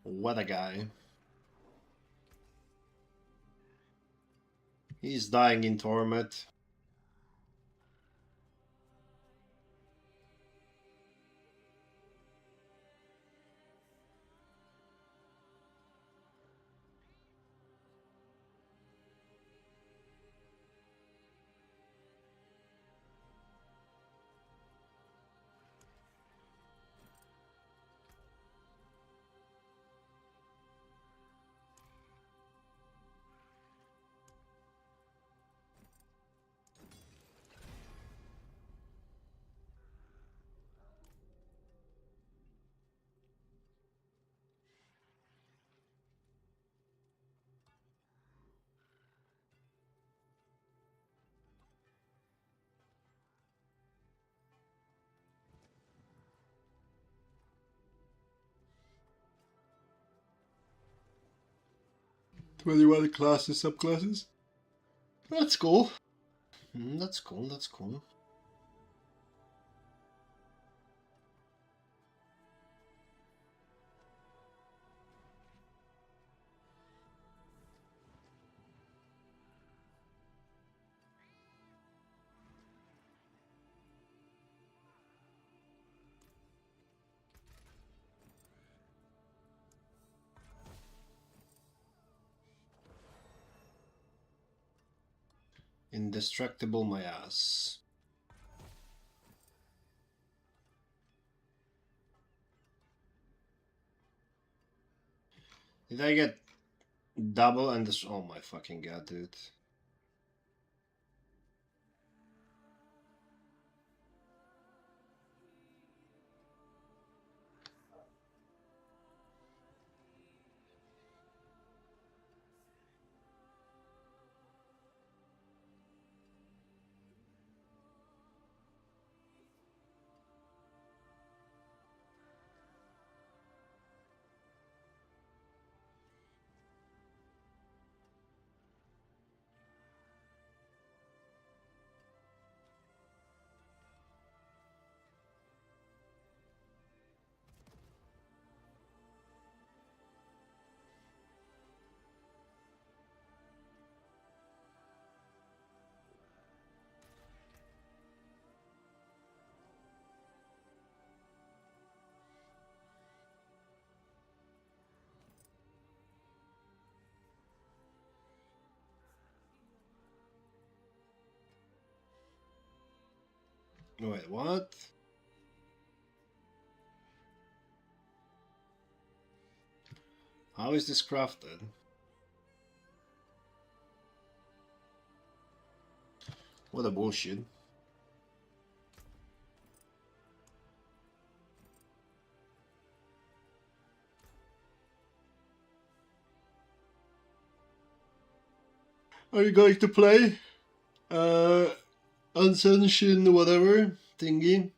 What a guy. He's dying in torment. Twenty-one classes, subclasses. That's cool. That's cool. That's cool. Indestructible my ass. Did I get double and this? Oh my fucking god, dude. Wait, what? How is this crafted? What a bullshit. Are you going to play? Unsanctioned whatever thingy?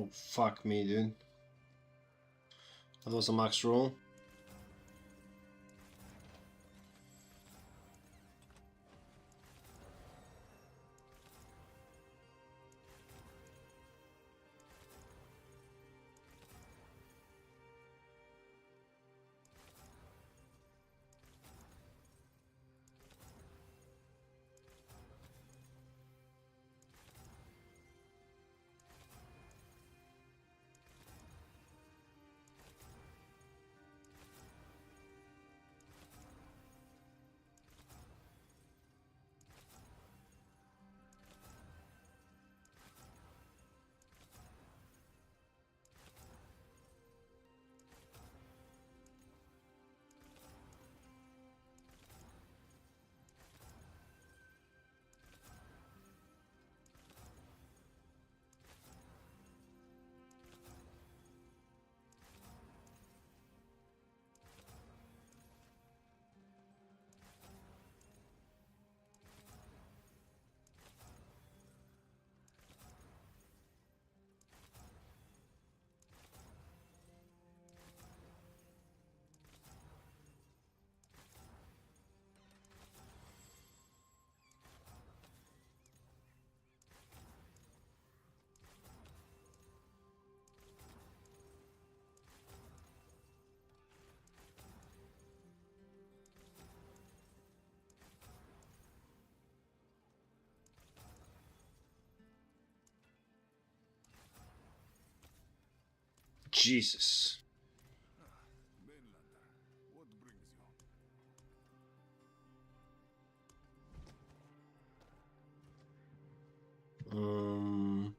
Oh, fuck me, dude. That was a max roll. Jesus. Mainlander, what brings you? Um.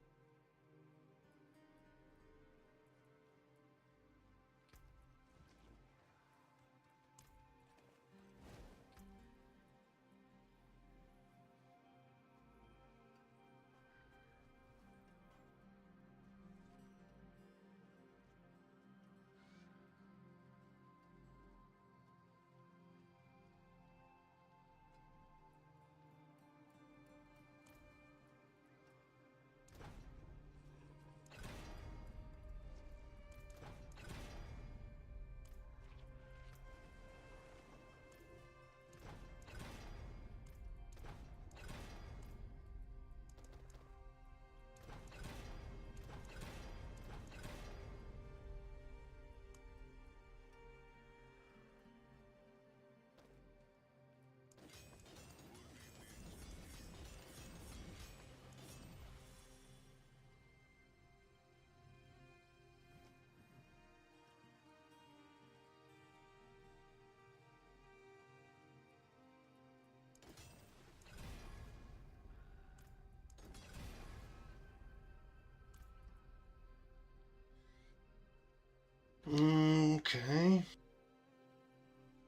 Okay.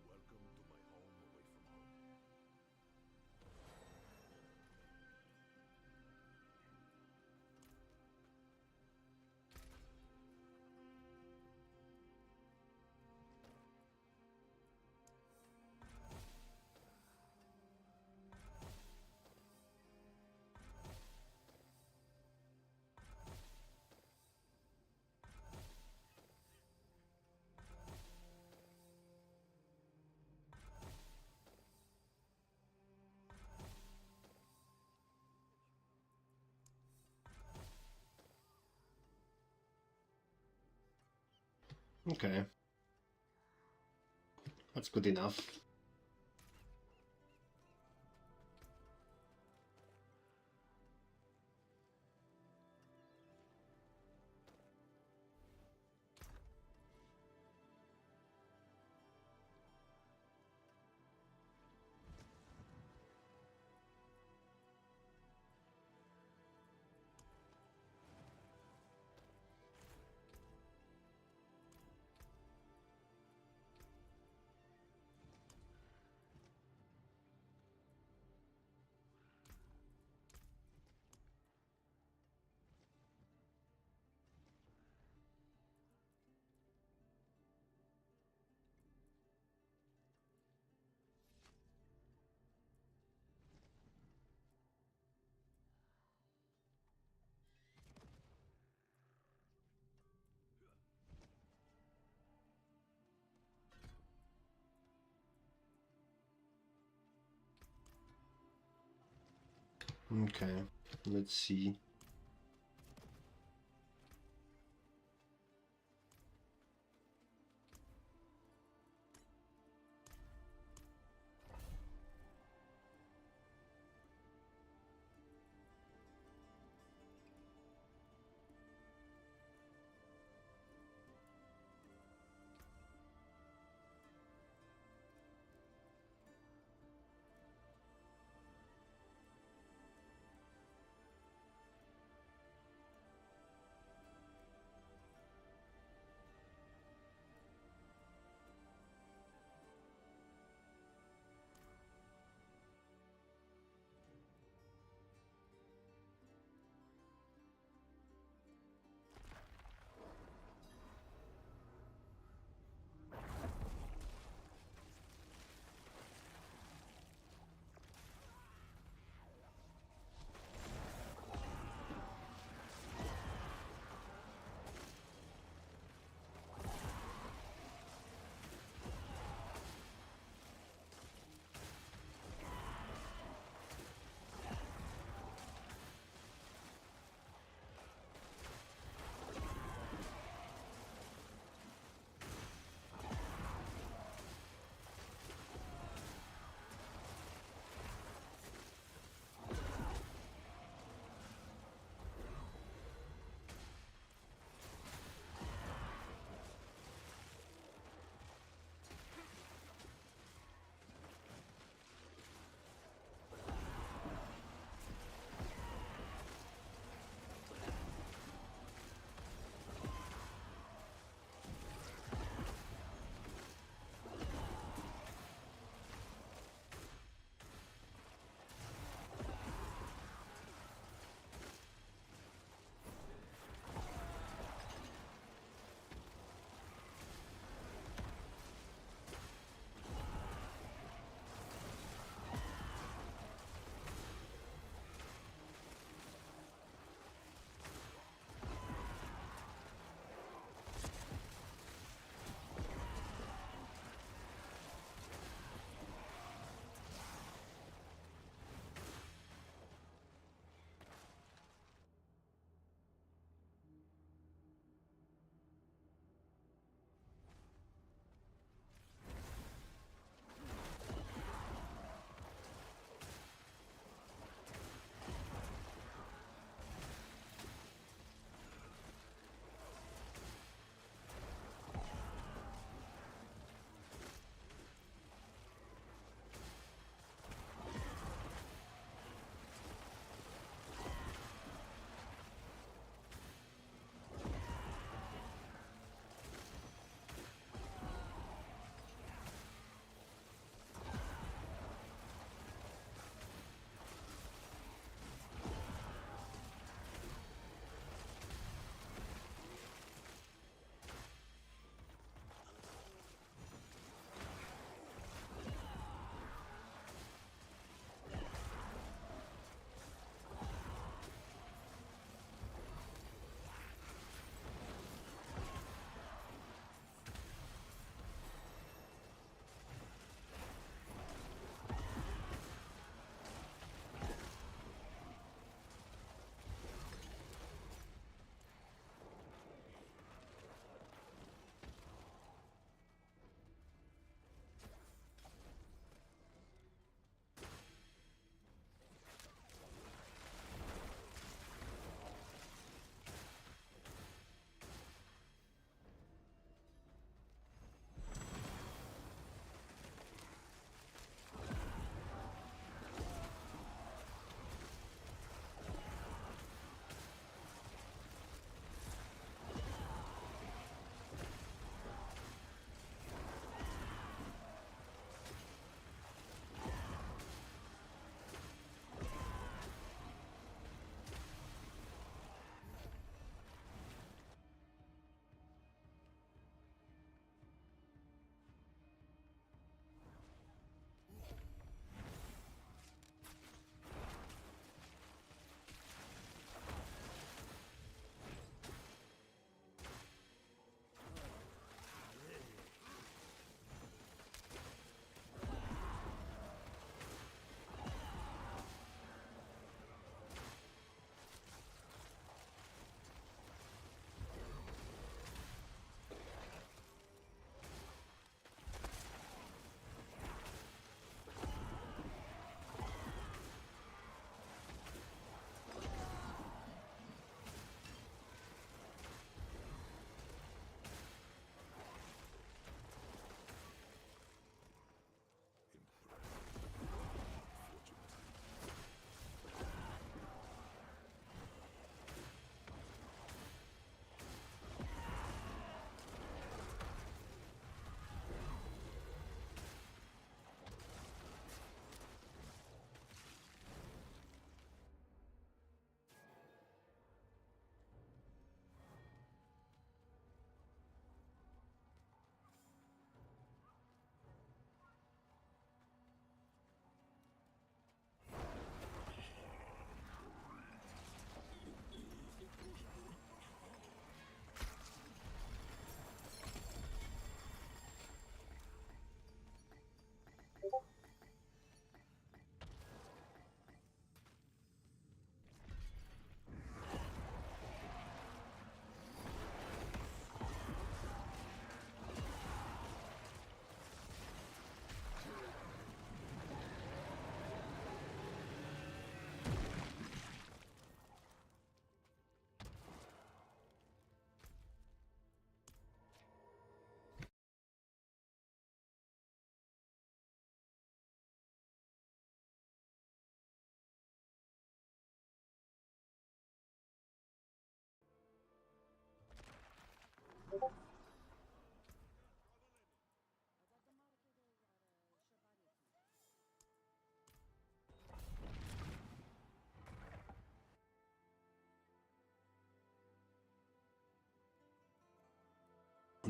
Welcome to my home away from home. Okay. That's good enough. Okay, let's see.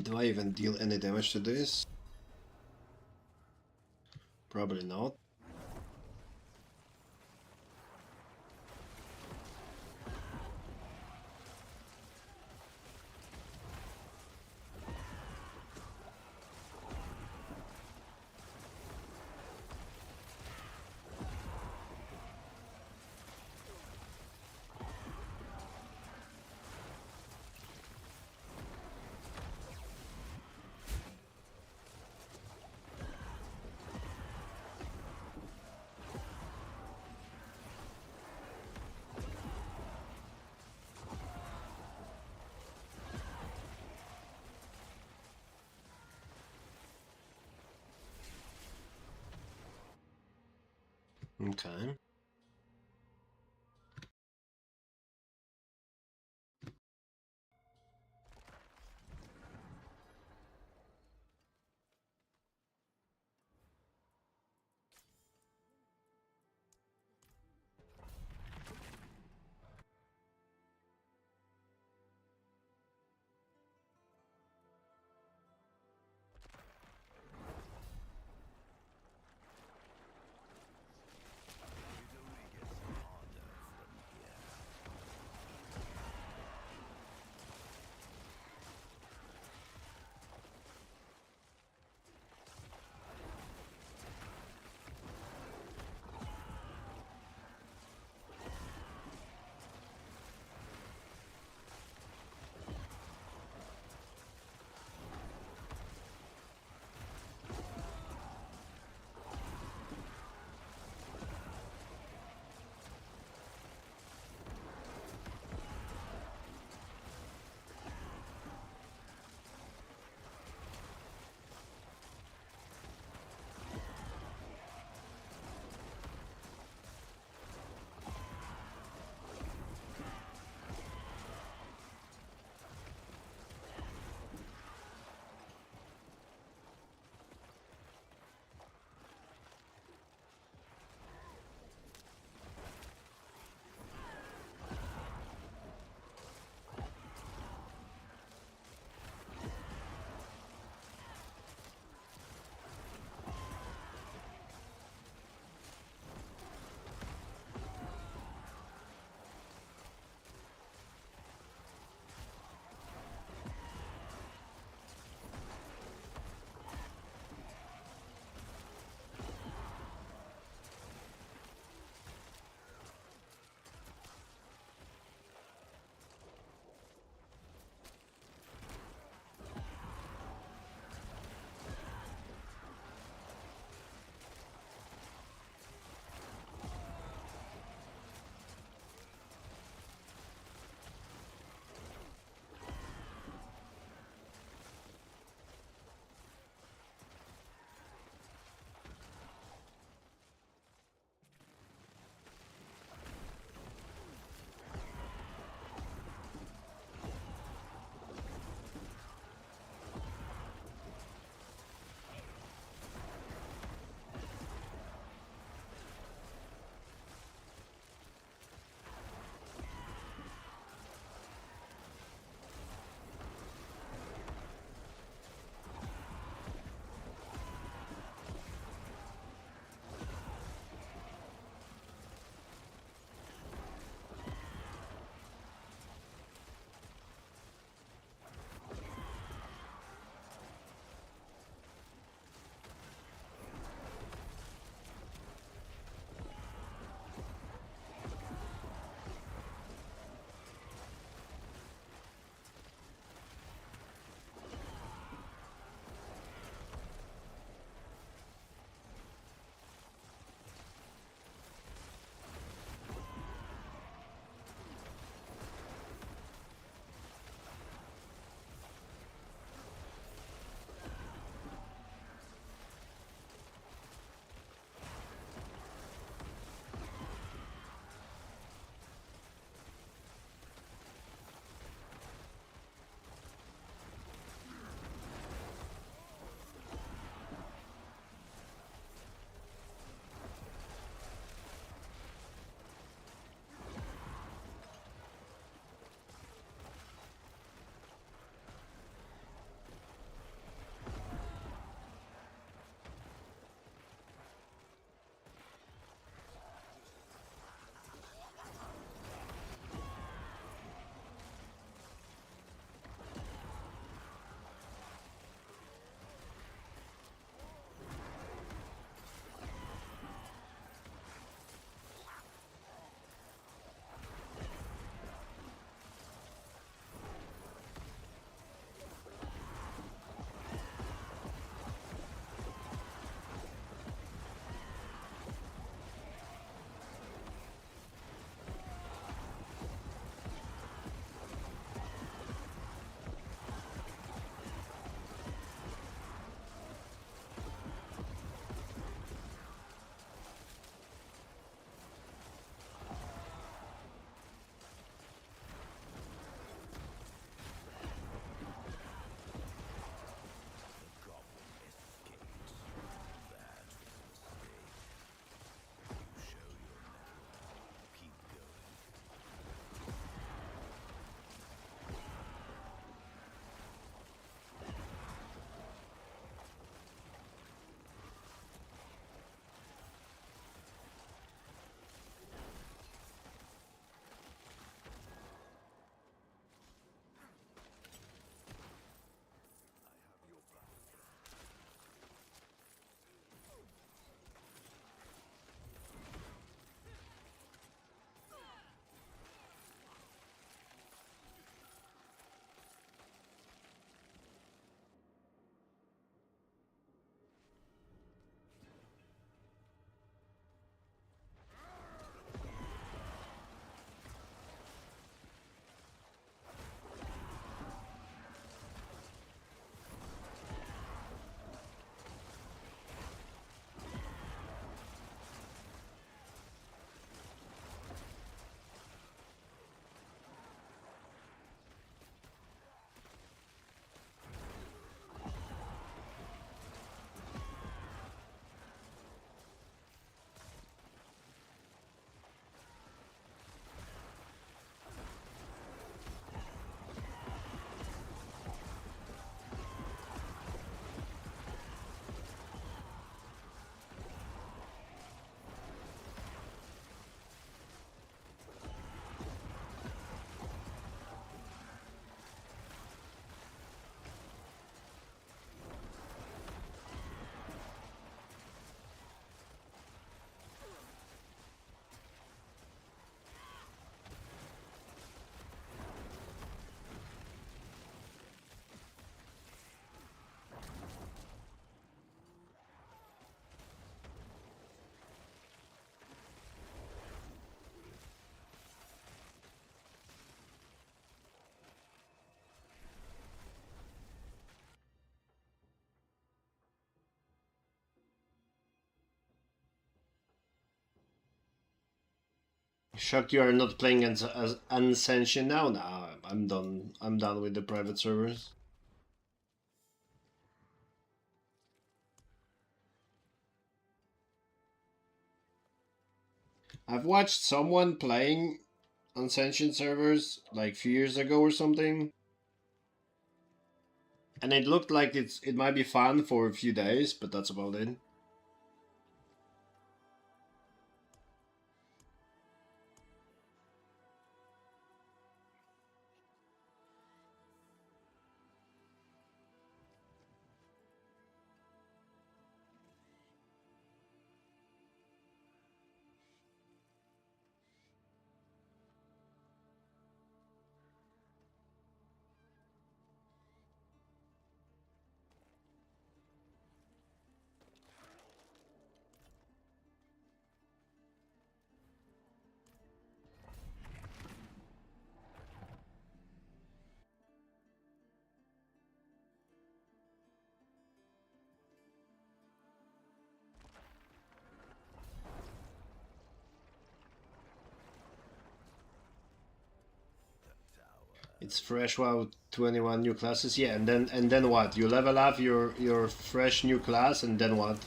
Do I even deal any damage to this? Probably not. Okay. Shocked you are not playing as Unsanctioned now? Nah, I'm done. I'm done with the private servers. I've watched someone playing Unsanctioned servers like a few years ago or something. And it looked like it might be fun for a few days, but that's about it. It's fresh WoW 21 new classes, yeah, and then what? You level up your fresh new class, and then what?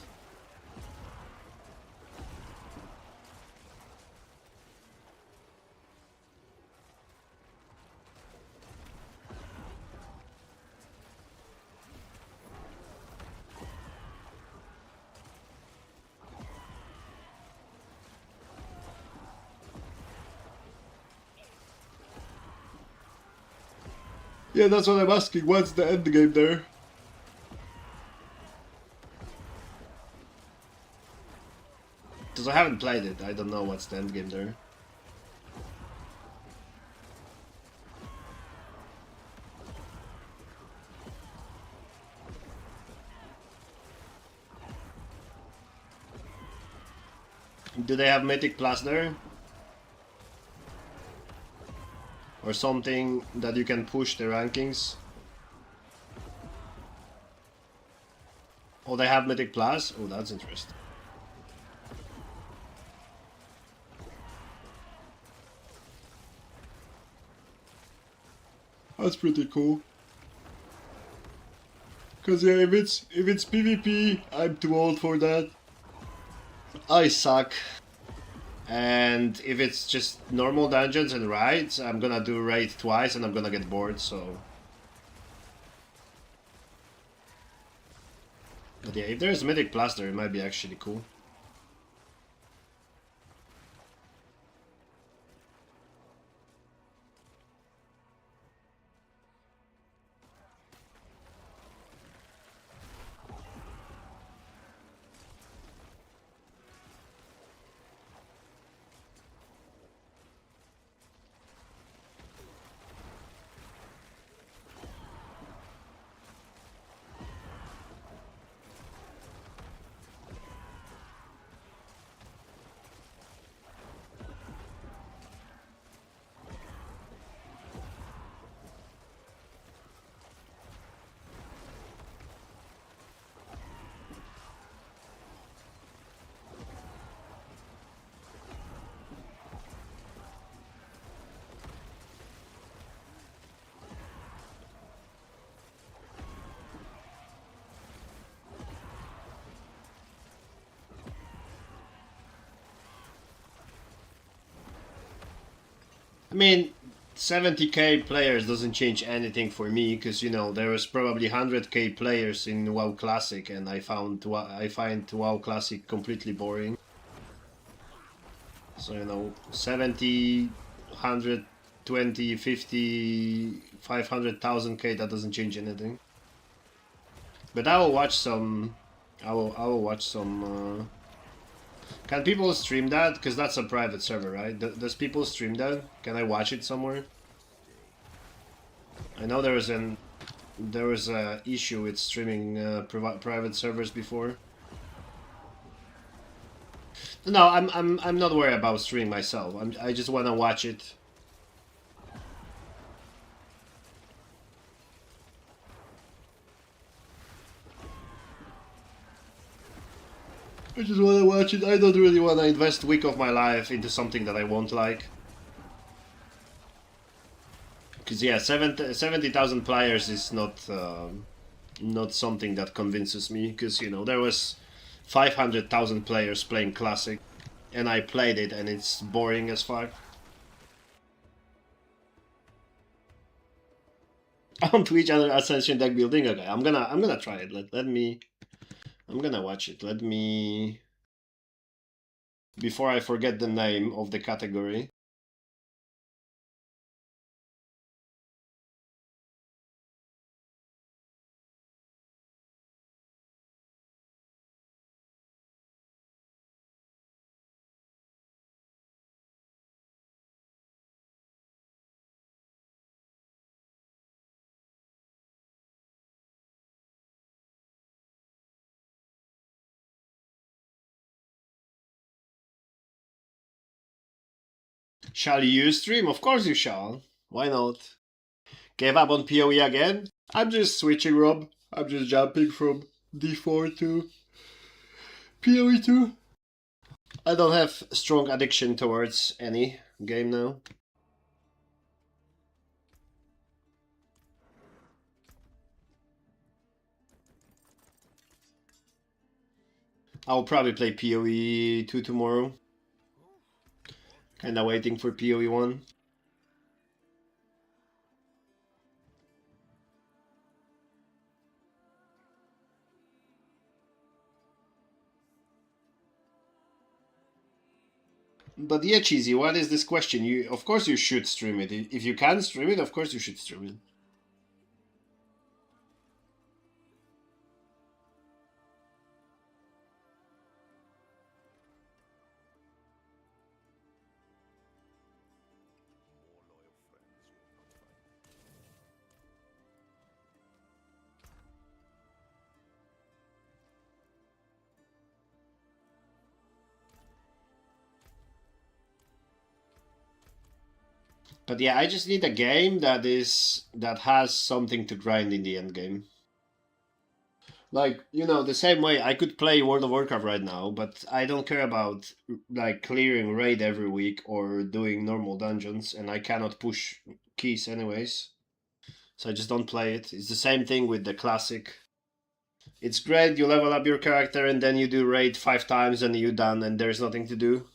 Yeah, that's what I'm asking. What's the end game there? Because I haven't played it. I don't know what's the end game there. Do they have Mythic Plus there? Or something that you can push the rankings? Oh, they have Mythic Plus? Oh, that's interesting. That's pretty cool. Cause yeah, if it's PvP, I'm too old for that. I suck. And if it's just normal dungeons and raids, I'm gonna do raid twice and I'm gonna get bored, so... But yeah, if there's Mythic Plus there, it might be actually cool. I mean, 70k players doesn't change anything for me, because you know there was probably 100k players in WoW Classic, and I find WoW Classic completely boring. So you know, 70, 120, 50, 500,000k, that doesn't change anything. But I will watch some. I will watch some. Can people stream that? Because that's a private server, right? Does people stream that? Can I watch it somewhere? I know there was a issue with streaming private servers before. No, I'm not worried about streaming myself. I just want to watch it. I just wanna watch it. I don't really wanna invest a week of my life into something that I won't like. Because yeah, 70,000 players is not something that convinces me. Because you know there was 500,000 players playing Classic, and I played it, and it's boring as fuck. On Twitch, other Ascension deck building. Okay, I'm gonna try it. Let me. I'm gonna watch it. Let me. Before I forget the name of the category. Shall you stream? Of course you shall. Why not? Gave up on PoE again? I'm just switching, Rob. I'm just jumping from D4 to PoE2. I don't have strong addiction towards any game now. I'll probably play PoE2 tomorrow. Kinda waiting for PoE1. But yeah, Cheesy, what is this question? Of course you should stream it. If you can stream it, of course you should stream it. More loyal friends you will not find. But yeah, I just need a game that has something to grind in the end game. Like, you know, the same way I could play World of Warcraft right now, but I don't care about like clearing raid every week or doing normal dungeons, and I cannot push keys anyways. So I just don't play it. It's the same thing with the classic. It's great, you level up your character and then you do raid 5 times and you're done and there's nothing to do.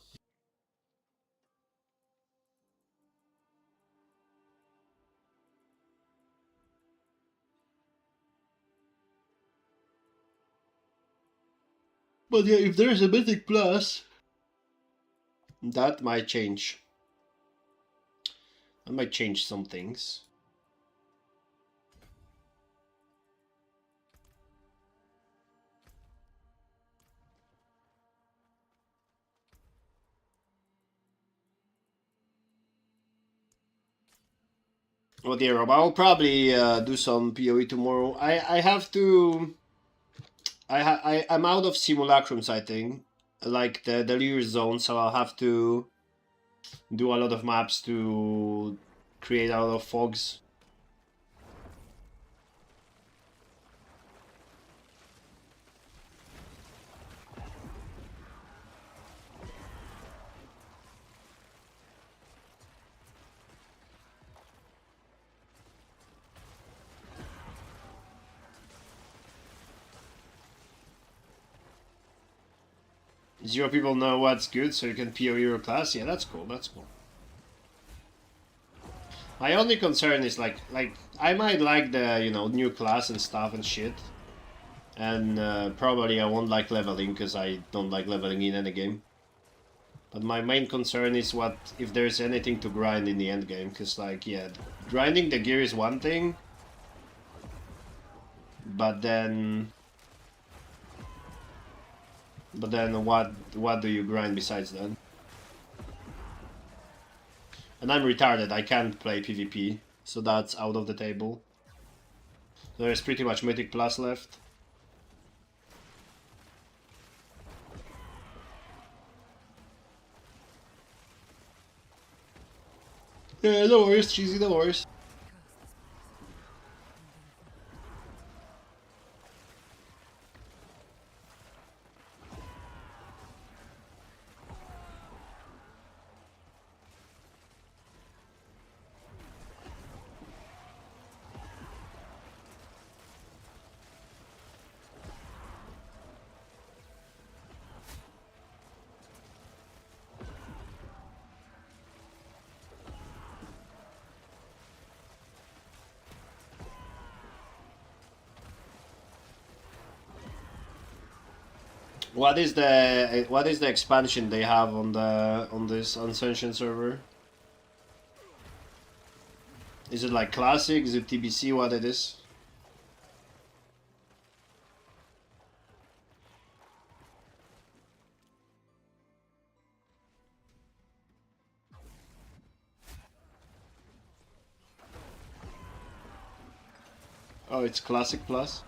But yeah, if there's a Mythic Plus, that might change. That might change some things. Well, dear Rob, I'll probably do some PoE tomorrow. I have to. I'm out of simulacrums, I think, like the delirious zone, so I'll have to do a lot of maps to create out of fogs. 0 people know what's good, so you can PoE your class. Yeah, that's cool. That's cool. My only concern is like I might like the new class and stuff and shit, and probably I won't like leveling because I don't like leveling in any game. But my main concern is what if there's anything to grind in the end game, because like yeah, grinding the gear is one thing, but then what do you grind besides that? And I'm retarded, I can't play PvP, so that's out of the table. There's pretty much Mythic Plus left. Yeah, no worries, Cheesy, no worries. What is the expansion they have on this Unsanctioned server? Is it like classic? Is it TBC? What it is? Oh, it's classic plus.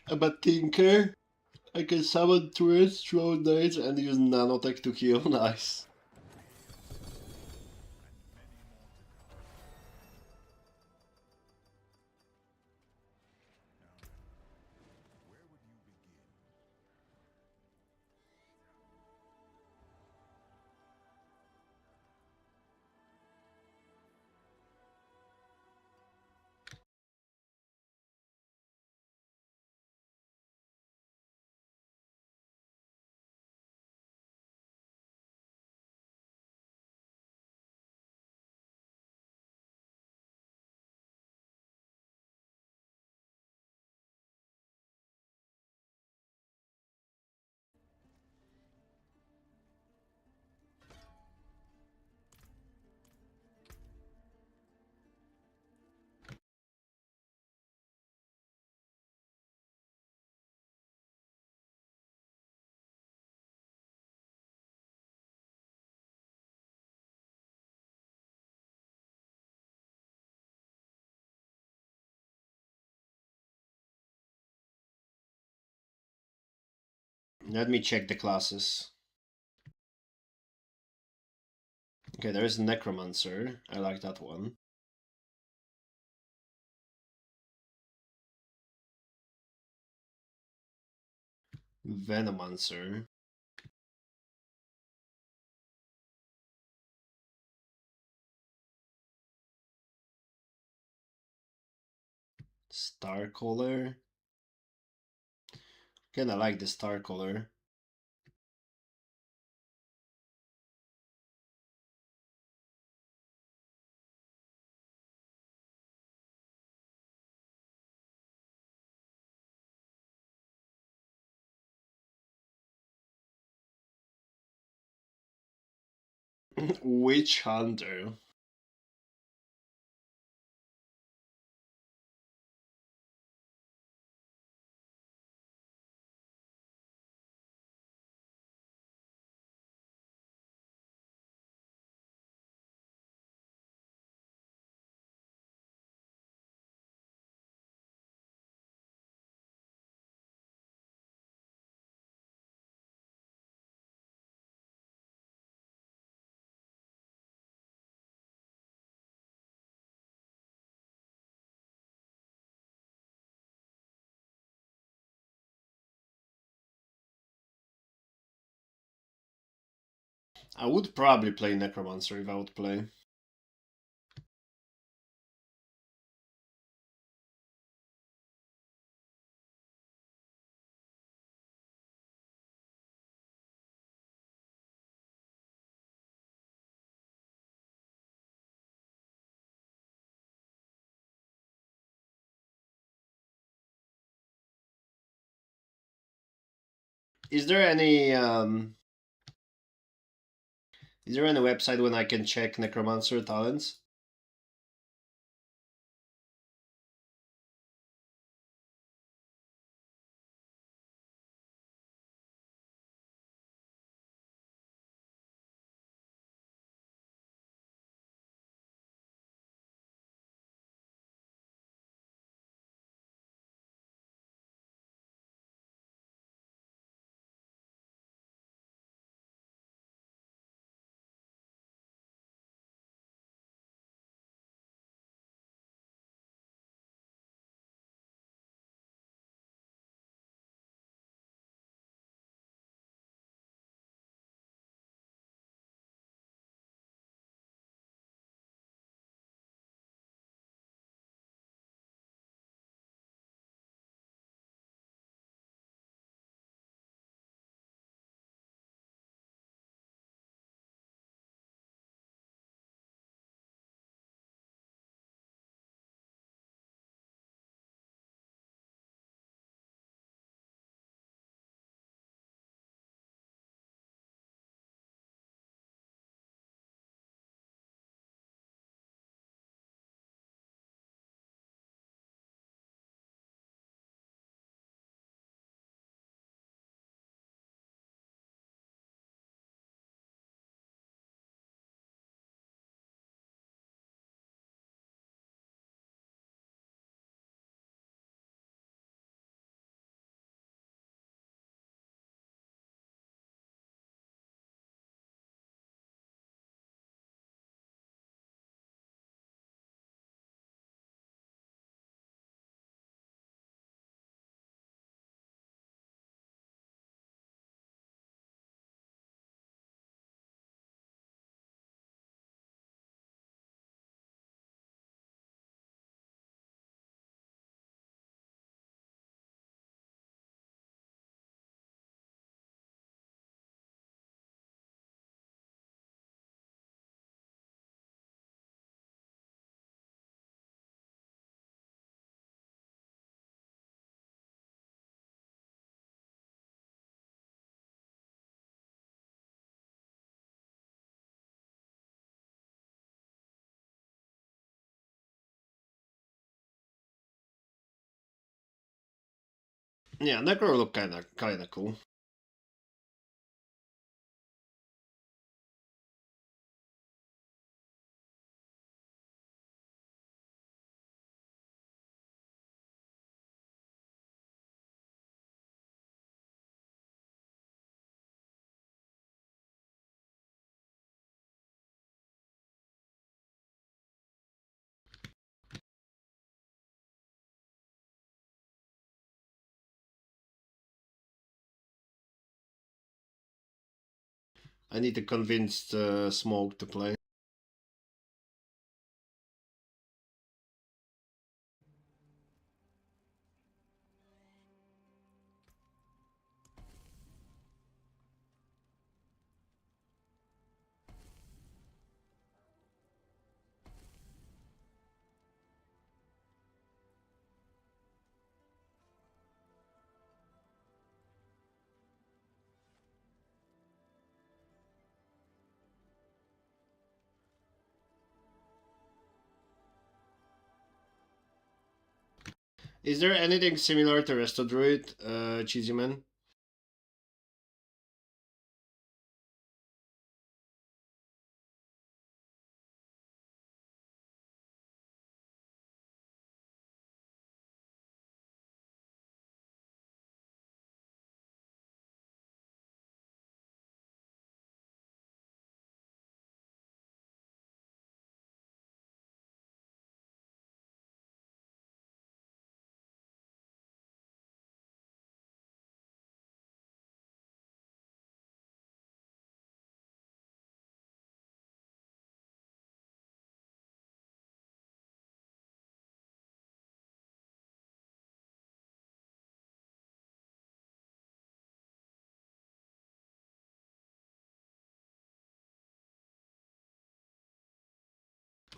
I'm a tinker. I can summon turrets, throw nades, and use nanotech to heal. Nice. Where would you begin? Let me check the classes. Okay, there is Necromancer. I like that one. Venomancer. Starcaller. Kinda like the Starcaller. Witch Hunter. I would probably play Necromancer if I would play. Is there any website when I can check Necromancer talents? Yeah, Necro look kinda cool. I need to convince Smoke to play. Is there anything similar to Resto Druid, Cheesy Man?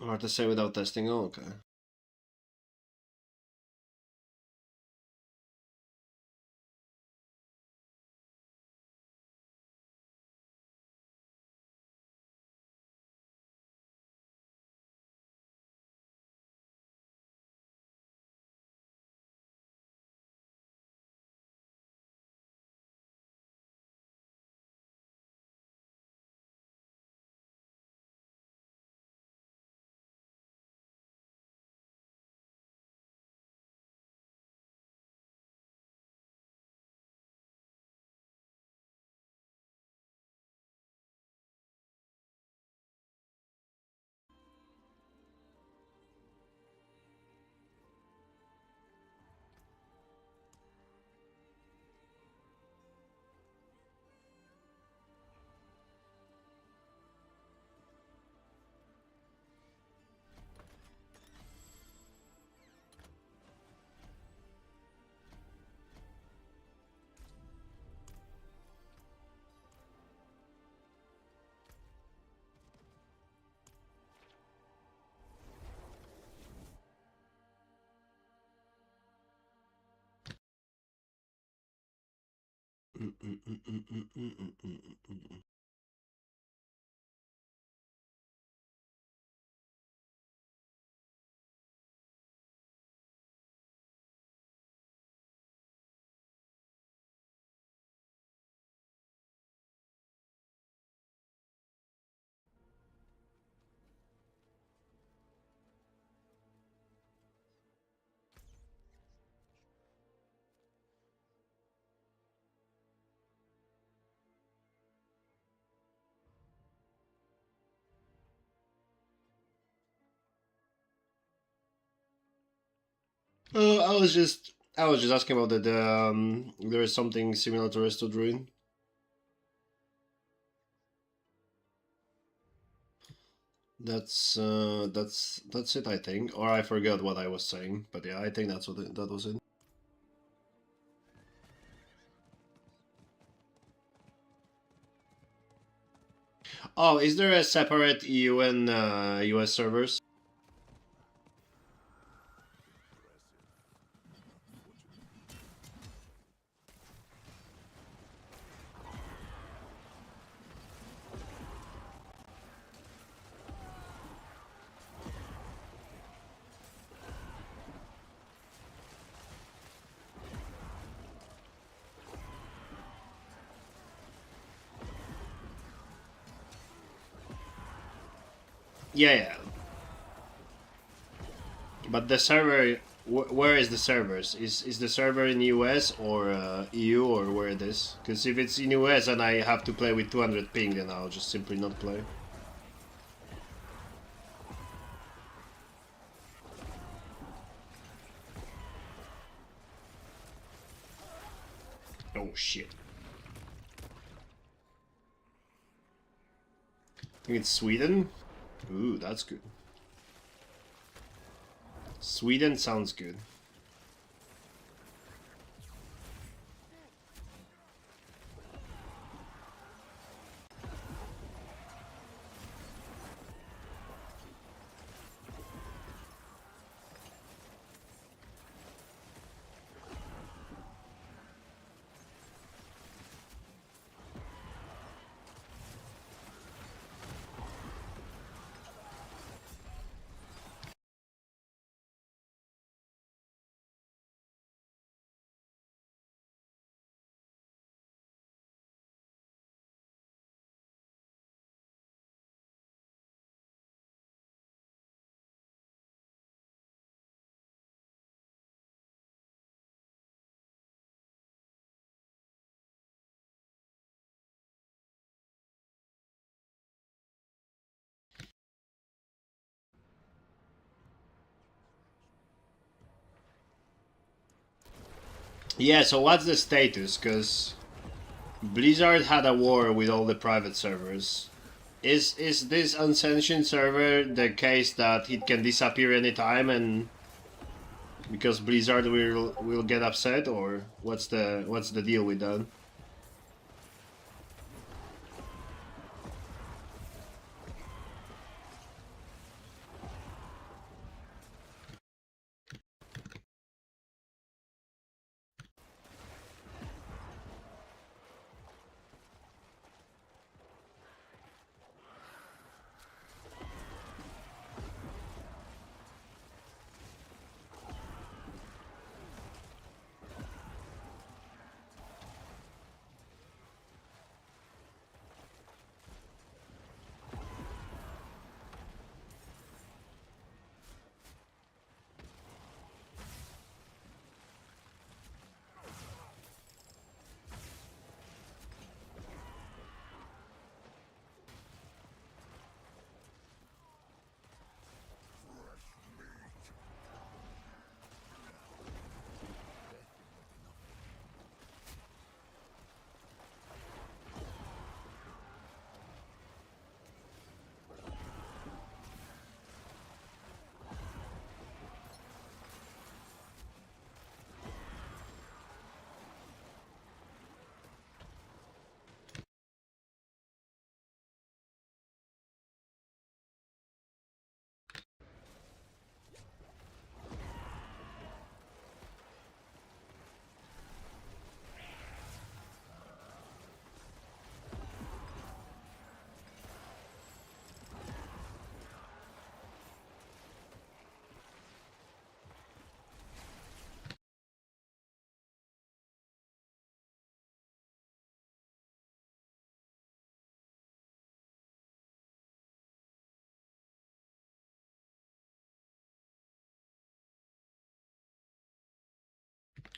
Hard to say without testing. Oh, okay. I was just asking about that. There is something similar to Resto Druid. That's it, I think. Or I forgot what I was saying, but yeah, I think that's what that was it. Oh, is there a separate EU and US servers? Yeah, yeah. But the server, where is the servers? Is the server in US or EU or where it is? Because if it's in US and I have to play with 200 ping, then I'll just simply not play. Oh shit. I think it's Sweden. Ooh, that's good. Sweden sounds good. Yeah, so what's the status? Because Blizzard had a war with all the private servers. Is this unsanctioned server the case that it can disappear anytime and because Blizzard will get upset, or what's the deal with that?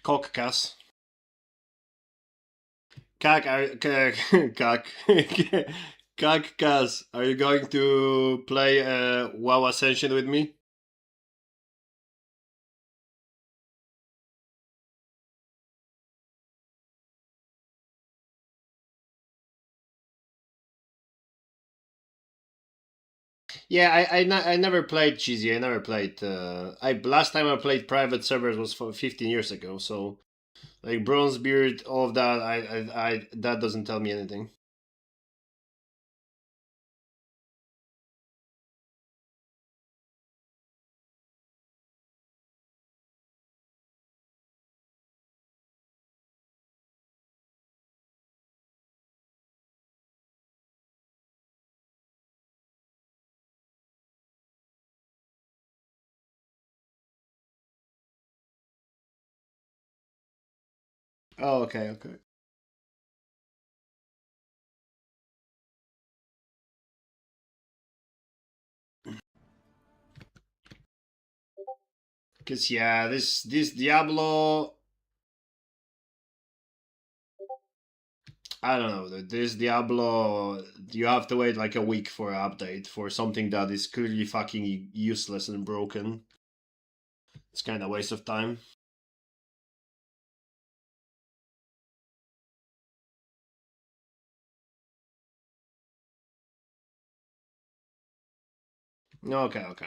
Cockcas. Kak, Kak, Kakkas, are you going to play WoW Ascension with me? Yeah, I never played Cheesy. I never played. I last time I played private servers was for 15 years ago. So like Bronzebeard, all of that. I that doesn't tell me anything. Oh, okay, okay. Cause yeah, this Diablo. I don't know. This Diablo, you have to wait like a week for an update for something that is clearly fucking useless and broken. It's kind of a waste of time. Okay, okay.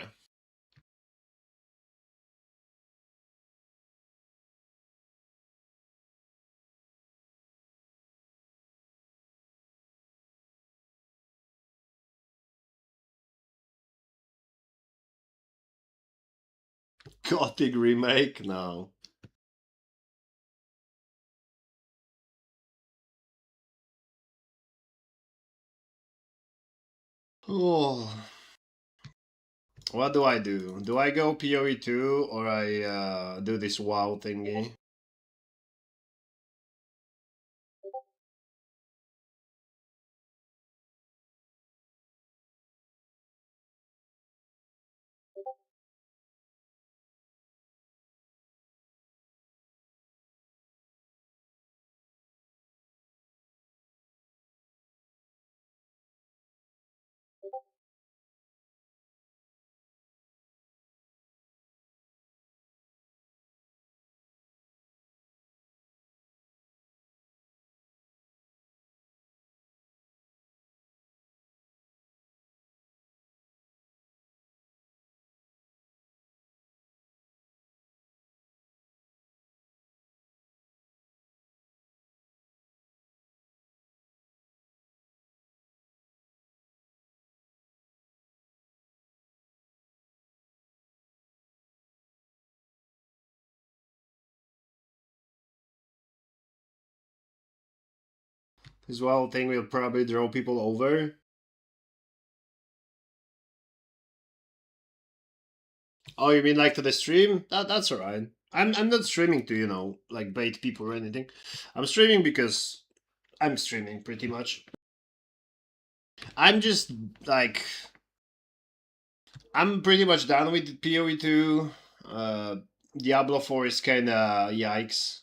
Gothic remake? No. Oh. What do I do? Do I go PoE2 or I do this WoW thingy? This WoW thing will probably draw people over. Oh, you mean like to the stream? That's alright. I'm not streaming to, like bait people or anything. I'm streaming because I'm streaming pretty much. I'm just like I'm pretty much done with PoE2. Diablo 4 is kinda yikes.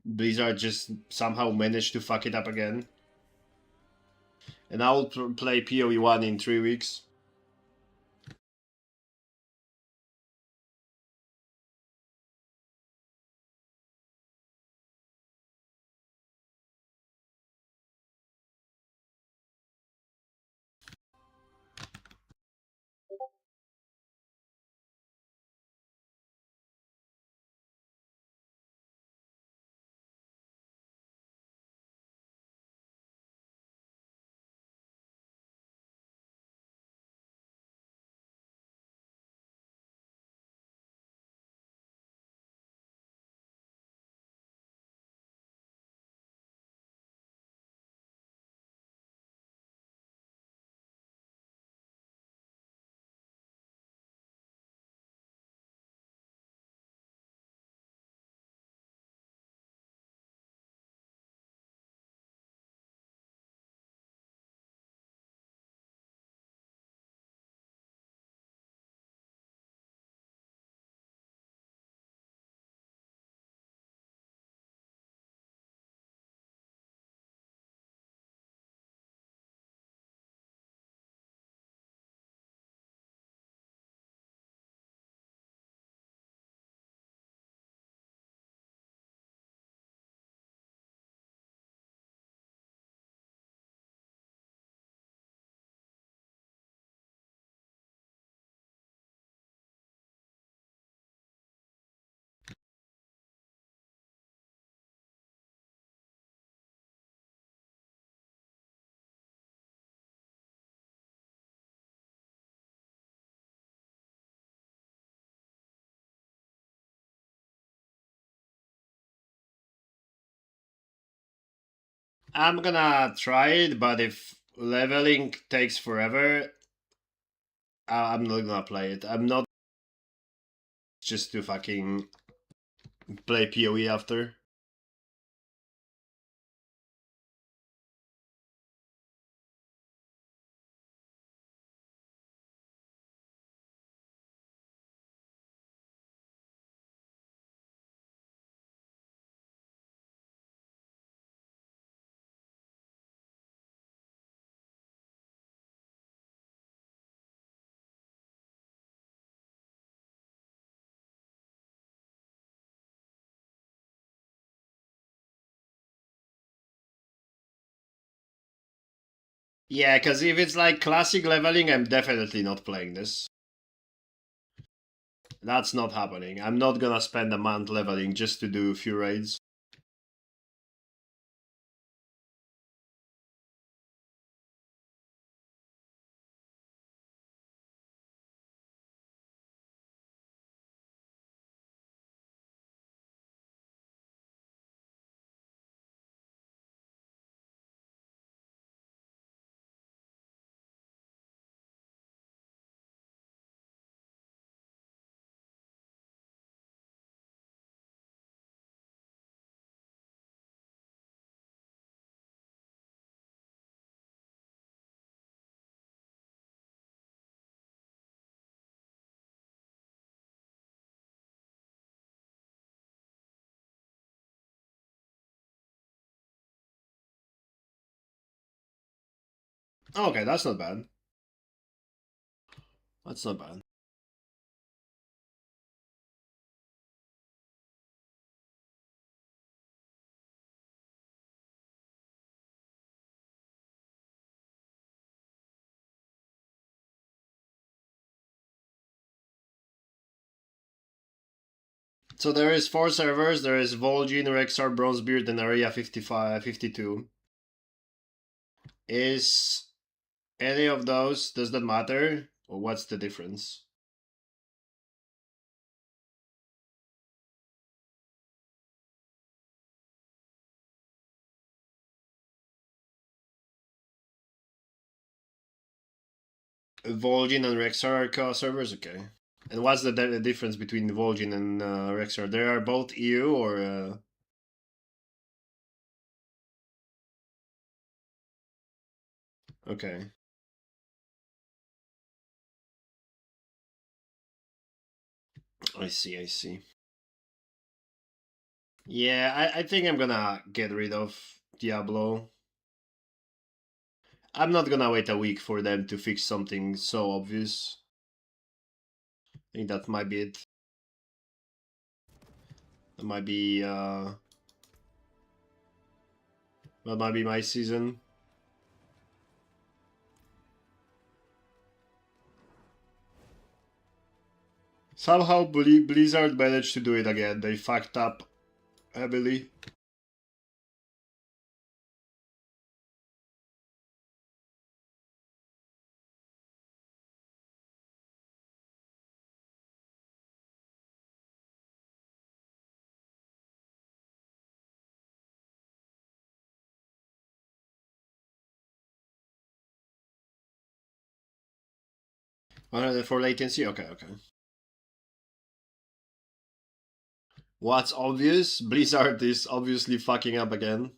Blizzard just somehow managed to fuck it up again. And I'll play PoE1 in 3 weeks. I'm gonna try it, but if leveling takes forever, I'm not gonna play it. I'm not just to fucking play PoE after. Yeah, because if it's like classic leveling, I'm definitely not playing this. That's not happening. I'm not gonna spend a month leveling just to do a few raids. Okay, that's not bad. That's not bad. So there is 4 servers. There is Vol'jin, Rexar, Bronzebeard, and Area 55, 52. Is any of those, does that matter? Or what's the difference? Vol'jin and Rexar are servers? Okay. And what's the difference between Vol'jin and Rexar? They are both EU or... Okay. I see, I see. Yeah, I think I'm gonna get rid of Diablo. I'm not gonna wait a week for them to fix something so obvious. I think that might be it. That might be that might be my season. Somehow Blizzard managed to do it again. They fucked up heavily. For latency? Okay, okay. What's obvious? Blizzard is obviously fucking up again.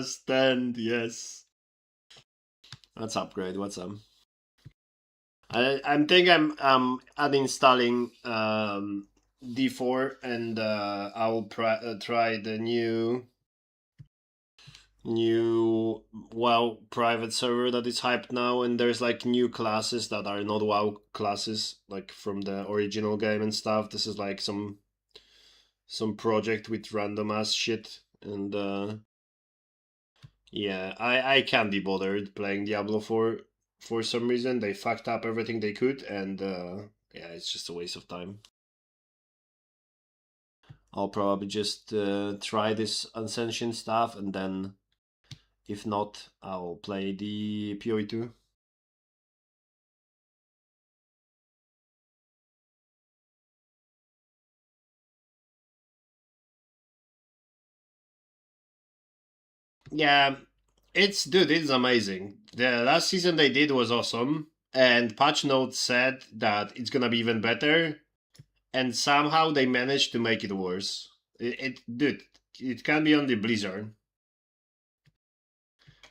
Stand, yes. That's upgrade, what's up? I'm think I'm uninstalling D4 and I'll try the new WoW private server that is hyped now, and there's like new classes that are not WoW classes, like from the original game and stuff. This is like some project with random ass shit, and yeah, I can't be bothered playing Diablo 4 for some reason. They fucked up everything they could, and yeah, it's just a waste of time. I'll probably just try this Ascension stuff, and then if not, I'll play the PoE2. Yeah, it's amazing. The last season they did was awesome, and patch notes said that it's gonna be even better, and somehow they managed to make it worse. Dude, it can be only Blizzard.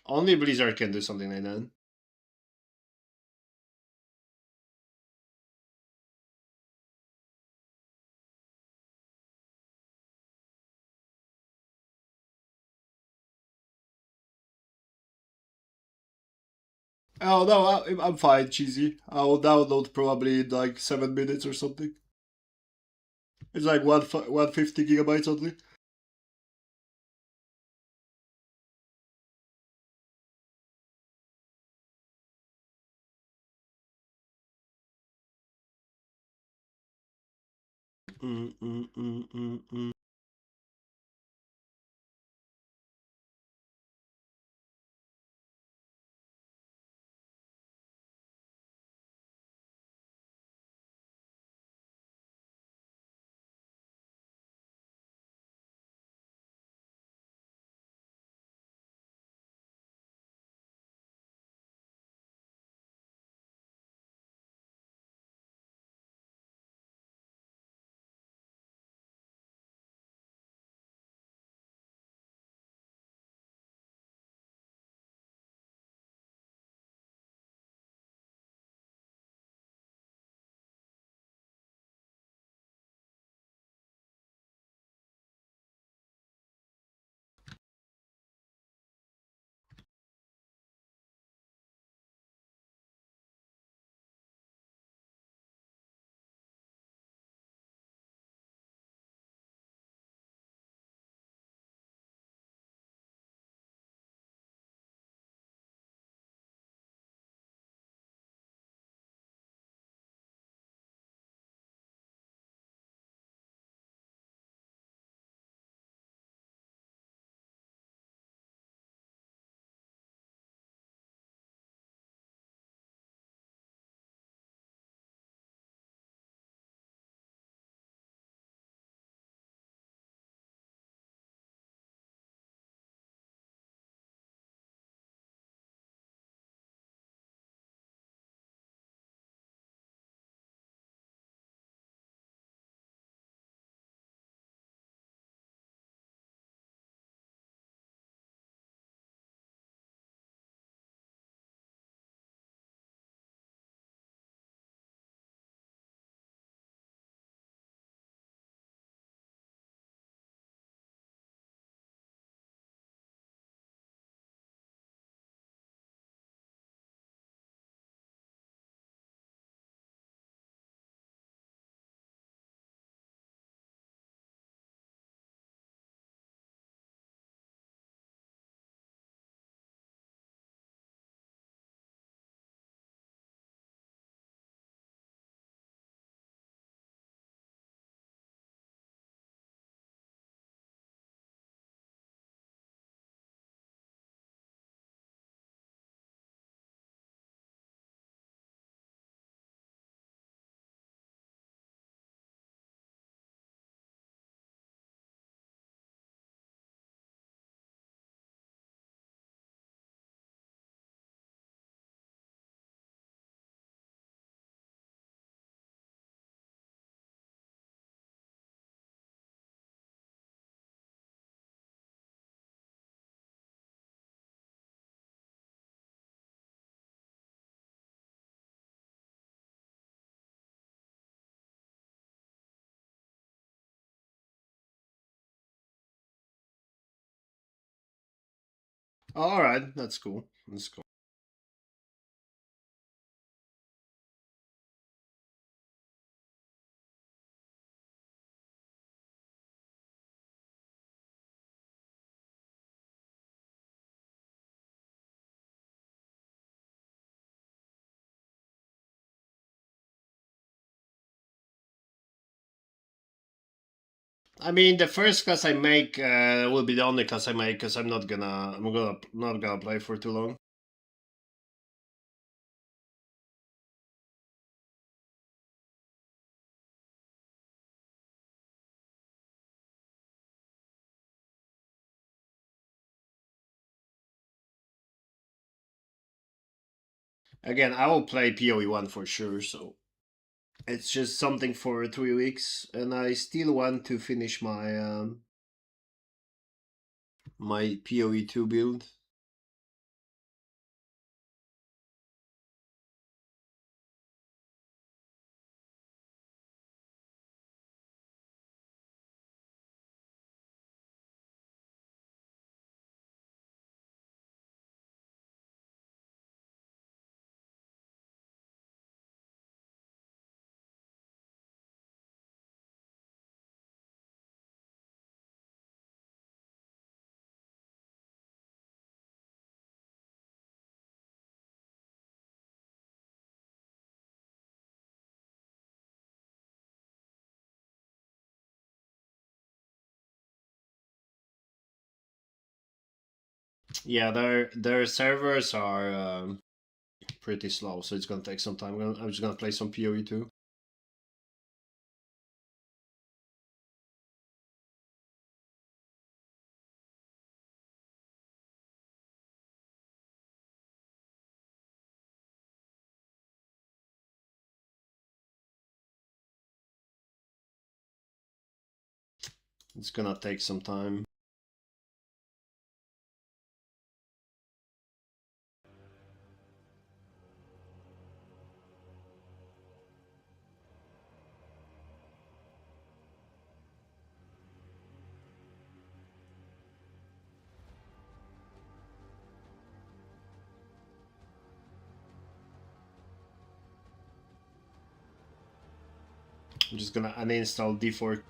Only Blizzard can do something like that. Oh no, I'm fine, cheesy. I'll download probably in like 7 minutes or something. It's like 150 gigabytes only. Mm, mm, mm, mm, mm. All right, that's cool. That's cool. I mean, the first class I make will be the only class I make because I'm not gonna play for too long. Again, I will play PoE1 for sure, so it's just something for 3 weeks, and I still want to finish my my PoE2 build. Yeah, their servers are pretty slow, so it's gonna take some time. I'm just gonna play some PoE2. It's gonna take some time. I'm just gonna uninstall D4